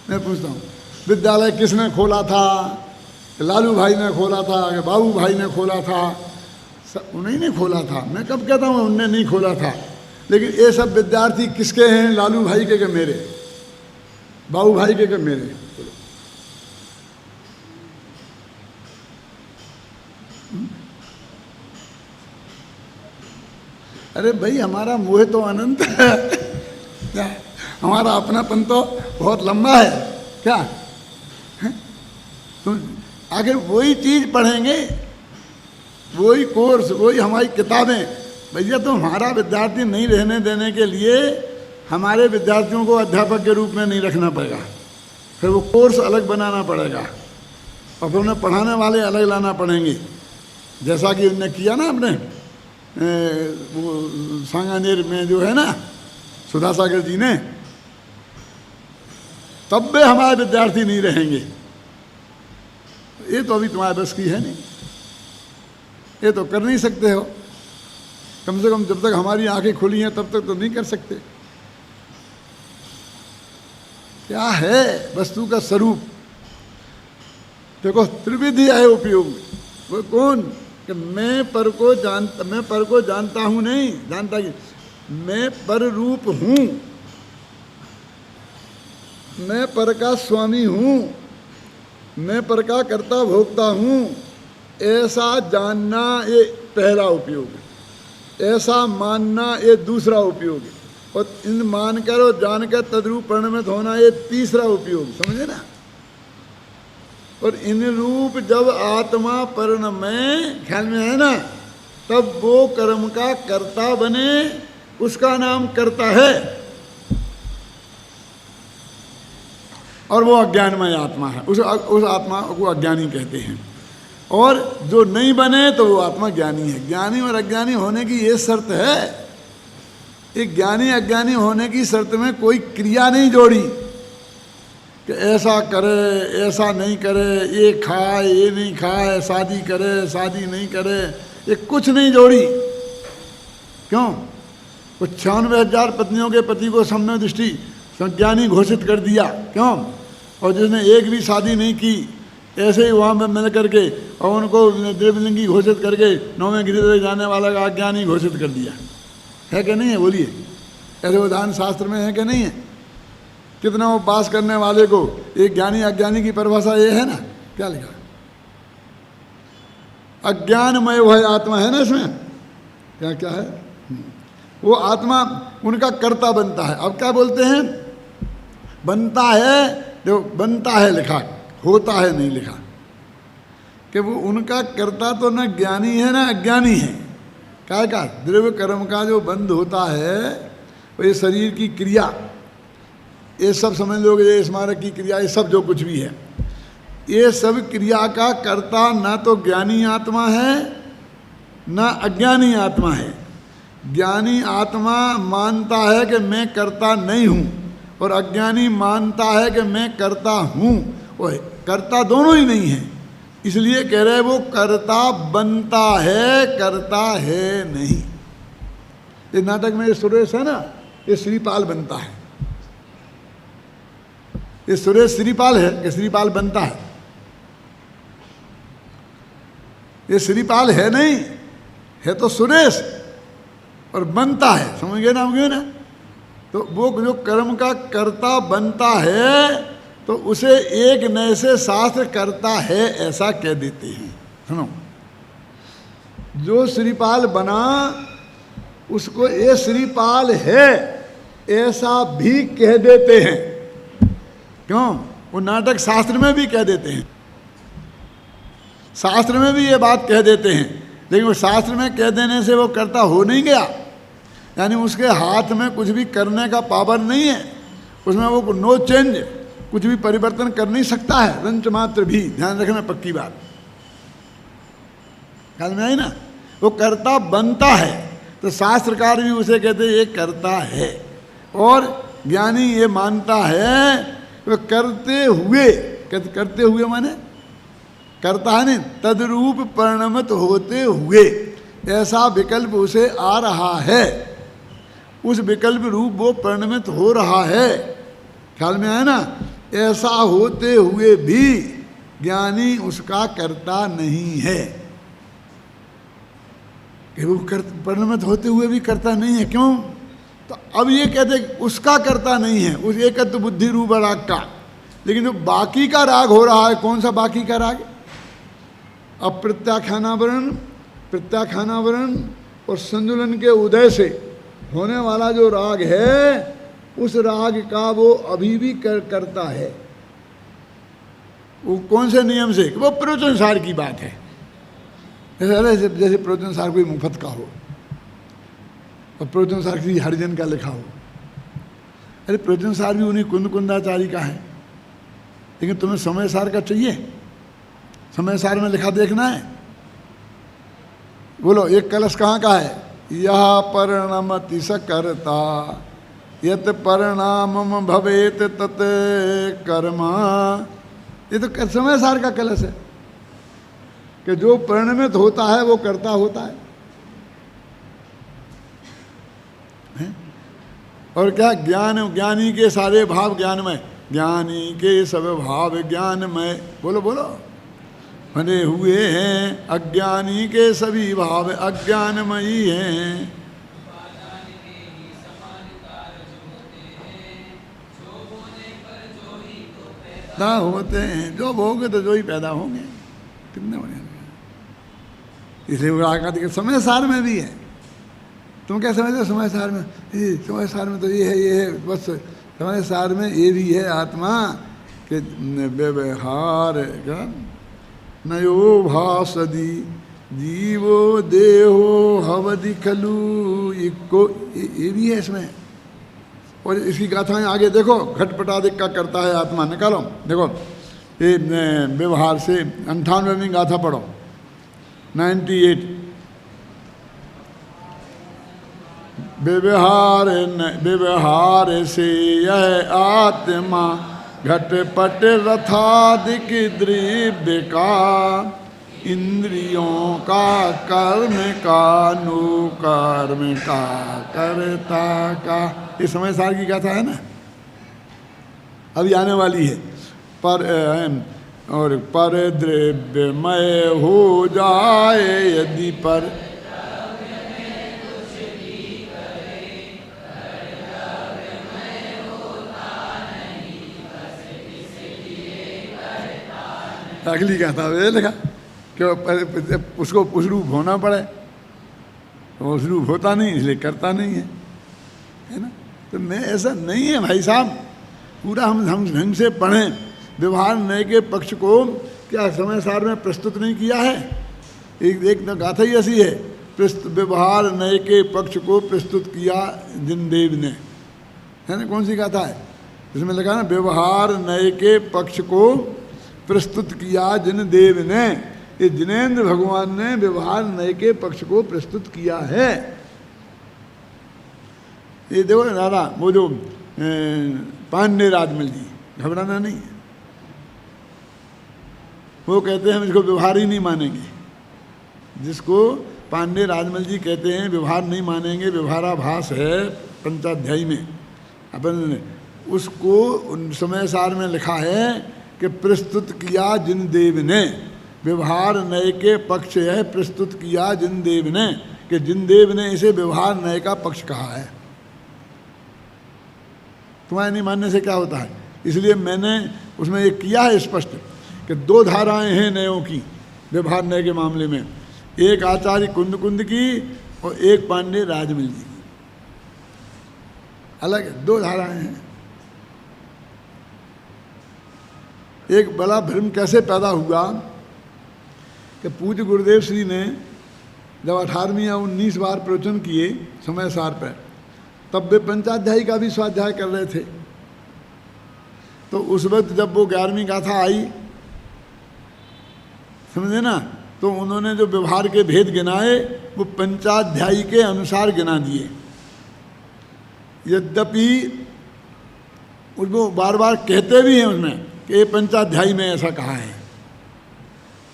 मैं पूछता हूँ, विद्यालय किसने खोला था? लालू भाई ने खोला था कि बाबू भाई ने खोला था? उन्हीं ने खोला था। मैं कब कहता हूँ उनने नहीं खोला था, लेकिन ये सब विद्यार्थी किसके हैं? लालू भाई के मेरे, बाबू भाई के मेरे। अरे भाई हमारा मोह तो अनंत है, क्या हमारा अपनापन तो बहुत लंबा है क्या है? तो आगे वही चीज पढ़ेंगे, वही कोर्स, वही हमारी किताबें। भैया तो हमारा विद्यार्थी नहीं रहने देने के लिए हमारे विद्यार्थियों को अध्यापक के रूप में नहीं रखना पड़ेगा, फिर वो कोर्स अलग बनाना पड़ेगा, और फिर उन्हें पढ़ाने वाले अलग लाना पड़ेंगे, जैसा कि उनने किया ना अपने वो सांगानेर में जो है ना सुधा सागर जी ने। तब भी हमारे विद्यार्थी नहीं रहेंगे। ये तो अभी तुम्हारे बस की है नहीं, ये तो कर नहीं सकते हो। कम से कम जब तक हमारी आंखें खुली हैं तब तक तो नहीं कर सकते। क्या है वस्तु का स्वरूप? देखो त्रिविधि है उपयोग। वो कौन? कि मैं पर को जानता हूं, नहीं जानता कि मैं पर रूप हूं, मैं पर का स्वामी हूं, मैं पर का कर्ता भोक्ता हूं, ऐसा जानना ये पहला उपयोग है, ऐसा मानना ये दूसरा उपयोग है, और इन मानकर और जानकर तद्रूप परिणमित होना ये तीसरा उपयोग। समझे ना? और इन रूप जब आत्मा परिणमे, ख्याल में है ना, तब वो कर्म का कर्ता बने, उसका नाम कर्ता है, और वो अज्ञानमय आत्मा है। उस आत्मा को अज्ञानी कहते हैं। और जो नहीं बने तो वो आत्मा ज्ञानी है। ज्ञानी और अज्ञानी होने की ये शर्त है। एक ज्ञानी अज्ञानी होने की शर्त में कोई क्रिया नहीं जोड़ी कि ऐसा करे ऐसा नहीं करे, ये खाए ये नहीं खाए, शादी करे शादी नहीं करे, ये कुछ नहीं जोड़ी। क्यों? कुछ 96,000 पत्नियों के पति को समन्वय दृष्टि संज्ञानी घोषित कर दिया। क्यों? और जिसने एक भी शादी नहीं की, ऐसे ही वहाँ में मिल करके और उनको देवलिंगी घोषित करके 9वें गिरिधर जाने वाला का अज्ञानी घोषित कर दिया। है कि नहीं है? बोलिए, ऐसे उदाहरण शास्त्र में है कि नहीं है? कितना उपास करने वाले को एक ज्ञानी अज्ञानी की परिभाषा ये है ना, क्या लिखा? अज्ञानमय वह आत्मा है ना इसमें, क्या क्या है, वो आत्मा उनका कर्ता बनता है। अब क्या बोलते हैं, बनता है, जो बनता है लिखा, होता है नहीं लिखा, कि वो उनका कर्ता तो न ज्ञानी है ना अज्ञानी है। क्या का द्रव्य कर्म का जो बंध होता है, वो ये शरीर की क्रिया, ये सब समझ लोगे, ये स्मारक की क्रिया, ये सब जो कुछ भी है, ये सब क्रिया का कर्ता न तो ज्ञानी आत्मा है न अज्ञानी आत्मा है। ज्ञानी आत्मा मानता है कि मैं कर्ता नहीं हूँ, और अज्ञानी मानता है कि मैं कर्ता हूँ। वो कर्ता दोनों ही नहीं है, इसलिए कह रहे वो कर्ता बनता है, करता है नहीं। इस नाटक में ये सुरेश है ना, ये श्रीपाल बनता है। ये सुरेश श्रीपाल है कि श्रीपाल बनता है? ये श्रीपाल है नहीं, है तो सुरेश, और बनता है, समझ गए ना, हम गए ना। तो वो जो कर्म का कर्ता बनता है, तो उसे एक नए से शास्त्र करता है ऐसा कह देते हैं। सुनो, जो श्रीपाल बना उसको ये श्रीपाल है ऐसा भी कह देते हैं। क्यों? वो नाटक शास्त्र में भी कह देते हैं, शास्त्र में भी ये बात कह देते हैं, लेकिन वो शास्त्र में कह देने से वो कर्ता हो नहीं गया, यानी उसके हाथ में कुछ भी करने का पावर नहीं है, उसमें वो नो चेंज, कुछ भी परिवर्तन कर नहीं सकता है, रंच मात्र भी। ध्यान रखना, पक्की बात, ख्याल में आई ना। वो कर्ता बनता है, तो शास्त्रकार भी उसे कहते हैं ये कर्ता है, और ज्ञानी ये मानता है वो करते हुए माने करता है नहीं, तद्रूप परिणमित होते हुए ऐसा विकल्प उसे आ रहा है, उस विकल्प रूप वो परिणमित हो रहा है। ख्याल में आया ना। ऐसा होते हुए भी ज्ञानी उसका कर्ता नहीं है, कि वो परिणमित होते हुए भी कर्ता नहीं है। क्यों? तो अब ये कहते उसका कर्ता नहीं है, उस एकत्व बुद्धि रूप राग का, लेकिन जो बाकी का राग हो रहा है, कौन सा बाकी का राग? अब प्रत्याख्यानावरण और संतुलन के उदय से होने वाला जो राग है, उस राग का वो अभी भी करता है। वो कौन से नियम से? वो प्रवचनसार की बात है। जैसे प्रवचनसार कोई मुफ्त का हो, और प्रवचनसार किसी हरिजन का लिखा हो। अरे प्रवचनसार भी उन्हीं कुंदाचारी का है, लेकिन तुम्हें समय सार का चाहिए, समय सार में लिखा देखना है। बोलो, एक कलश कहाँ का है? यह परिणमति सकर्ता यत परिणामम भवेत तत कर्मा। ये तो समय सार का कलश है, कि जो परिणमित होता है वो कर्ता होता है। और क्या? ज्ञानी के सारे भाव ज्ञानमय, ज्ञानी के सब भाव ज्ञानमय। बोलो बोलो, बने हुए हैं, अज्ञानी के सभी भाव अज्ञानमयी हैं। ना होते हैं, जो भोगे तो जो ही पैदा होंगे। कितने बढ़िया, इसलिए वो आका देखिए समय सार में भी है। तुम क्या समझते हो समय सार में? समय सार में तो ये है, बस समय सार में ये भी है आत्मा के व्यवहार का नयो भासदी जीवो देहो हवदि खलु, ये भी है इसमें। और इसकी गाथाएं आगे देखो, घटपटादिक का करता है आत्मा, निकालो देखो, ये व्यवहार से 98वीं गाथा पढ़ो, 98। व्यवहार से यह आत्मा घटपट रथादिक द्रव्य का, इंद्रियों का कर्म का अनुकर्म का कर्ता का। ये समय सार की गाथा है ना, अभी आने वाली है। और पर द्रव्यमय हो जाए यदि पर, अगली गाथा वे लिखा कि उसको उस रूप होना पड़े, तो उस रूप होता नहीं इसलिए करता नहीं है ना। तो मैं ऐसा नहीं है भाई साहब, पूरा हम ढंग से पढ़ें। व्यवहार न्याय के पक्ष को क्या समय सार में प्रस्तुत नहीं किया है? एक गाथा ही ऐसी है, व्यवहार न्याय के पक्ष को प्रस्तुत किया जिनदेव ने, है ना। कौन सी गाथा है? इसमें लिखा ना, व्यवहार न्याय के पक्ष को प्रस्तुत किया जिनदेव ने। ये जिनेंद्र भगवान ने व्यवहार न्याय के पक्ष को प्रस्तुत किया है। ये देखो दादा, वो जो पांडे राजमल जी, घबराना नहीं है, वो कहते हैं हम इसको व्यवहार ही नहीं मानेंगे। जिसको पांडे राजमल जी कहते हैं व्यवहार नहीं मानेंगे, व्यवहाराभास है पंचाध्यायी में अपन, उसको उन समय सार में लिखा है कि प्रस्तुत किया जिनदेव ने। व्यवहार न्याय के पक्ष है प्रस्तुत किया जिनदेव ने, कि जिनदेव ने इसे व्यवहार न्याय का पक्ष कहा है। तुम्हारे नहीं मानने से क्या होता है? इसलिए मैंने उसमें एक किया है स्पष्ट कि दो धाराएं हैं न्यायों की व्यवहार न्याय के मामले में, एक आचार्य कुंद की और एक पांडे राजमल जी की, अलग है, दो धाराएं हैं। एक बड़ा भ्रम कैसे पैदा हुआ कि पूज्य गुरुदेव श्री ने जब 18वीं या 19 बार प्रवचन किए समय सार पर, तब वे पंचाध्यायी का भी स्वाध्याय कर रहे थे। तो उस वक्त जब वो 11वीं गाथा आई, समझे ना, तो उन्होंने जो व्यवहार के भेद गिनाए वो पंचाध्यायी के अनुसार गिना दिए। यद्यपि उसको बार बार कहते भी हैं उसमें कि ये पंचाध्यायी में ऐसा कहा है,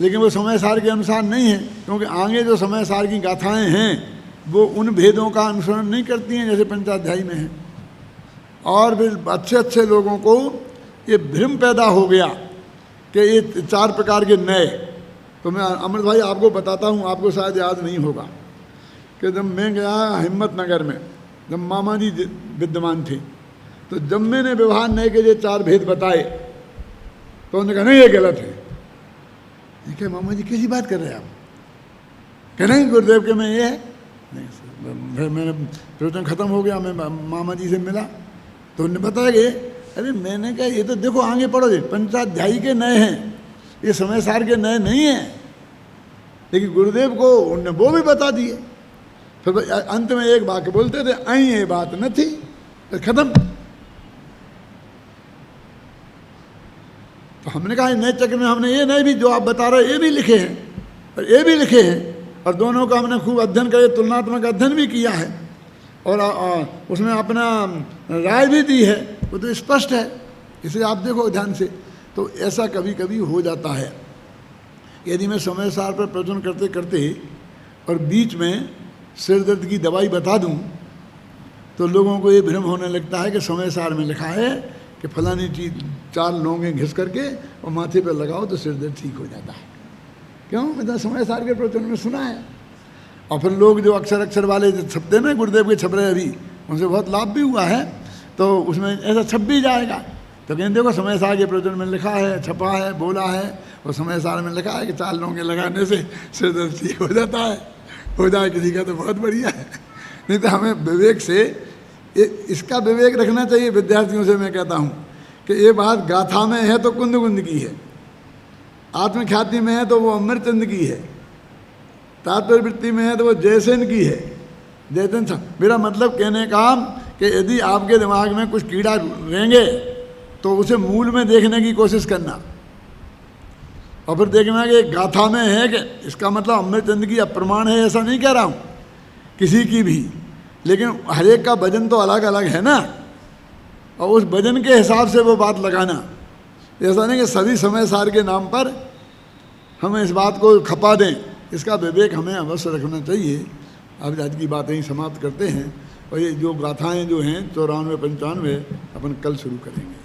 लेकिन वो समय सार के अनुसार नहीं है, क्योंकि आगे जो समय सार की गाथाएं हैं वो उन भेदों का अनुसरण नहीं करती हैं जैसे पंचाध्यायी में है। और फिर अच्छे अच्छे लोगों को ये भ्रम पैदा हो गया कि ये 4 प्रकार के नए। तो मैं अमृत भाई आपको बताता हूँ, आपको शायद याद नहीं होगा कि जब मैं गया हिम्मतनगर में, जब मामा जी विद्यमान थे, तो जब मैंने व्यवहार न्याय के ये 4 भेद बताए तो उन्होंने कहा नहीं ये गलत है। क्या मामा जी कैसी बात कर रहे हैं आप? कह नहीं गुरुदेव के में ये है नहीं। फिर मैंने प्रवचन खत्म हो गया, मैं मामा जी से मिला तो उन्होंने बताया कि अरे मैंने कहा ये तो देखो आगे पढ़ो, ये पंचाध्यायी के नए हैं, ये समय सार के नए नहीं हैं। लेकिन गुरुदेव को उन्होंने वो भी बता दिए। फिर अंत में एक वाक्य बोलते थे, आई ये बात न थी, फिर खत्म। तो हमने कहा नए चक्र में हमने ये नए भी जो आप बता रहे ये भी लिखे हैं और ये भी लिखे हैं, और दोनों का हमने खूब अध्ययन करके तुलनात्मक अध्ययन भी किया है और उसमें अपना राय भी दी है, वो तो स्पष्ट है। इसे आप देखो ध्यान से। तो ऐसा कभी कभी हो जाता है, यदि मैं समय सार पर प्रवचन करते करते और बीच में सिर दर्द की दवाई बता दूं तो लोगों को ये भ्रम होने लगता है कि समय सार में लिखा है कि फलानी चीज़ 4 लौंगे घिस करके और माथे पर लगाओ तो सिर दर्द ठीक हो जाता है। क्यों? मैंने समय सार के प्रवचन में सुना है। और फिर लोग जो अक्षर वाले जो छपते ना गुरुदेव के छप रहे अभी, उनसे बहुत लाभ भी हुआ है। तो उसमें ऐसा छप भी जाएगा तो कहें देखो समय सार के प्रवचन में लिखा है, छपा है, बोला है, और समय सार में लिखा है कि 4 लौंगे लगाने से सिर दर्द ठीक हो जाता है। हो जाए किसी का तो बहुत बढ़िया है। नहीं तो हमें विवेक से इसका विवेक रखना चाहिए। विद्यार्थियों से मैं कहता हूँ कि ये बात गाथा में है तो कुंद की है, आत्मख्याति में है तो वो अमरचंद की है, तात्पर्य वृत्ति में है तो वो जयसेन की है। जयसेन मेरा मतलब कहने का कि यदि आपके दिमाग में कुछ कीड़ा रहेंगे तो उसे मूल में देखने की कोशिश करना, और फिर देखना कि गाथा में है कि इसका मतलब अमरचंद की अप्रमाण है, ऐसा नहीं कह रहा हूँ किसी की भी, लेकिन हर एक का वजन तो अलग अलग है ना, और उस वजन के हिसाब से वो बात लगाना। ऐसा नहीं कि सभी समय सार के नाम पर हम इस बात को खपा दें, इसका विवेक हमें अवश्य रखना चाहिए। अब आज की बातें ही समाप्त करते हैं, और ये जो गाथाएं जो हैं 94-95 अपन कल शुरू करेंगे।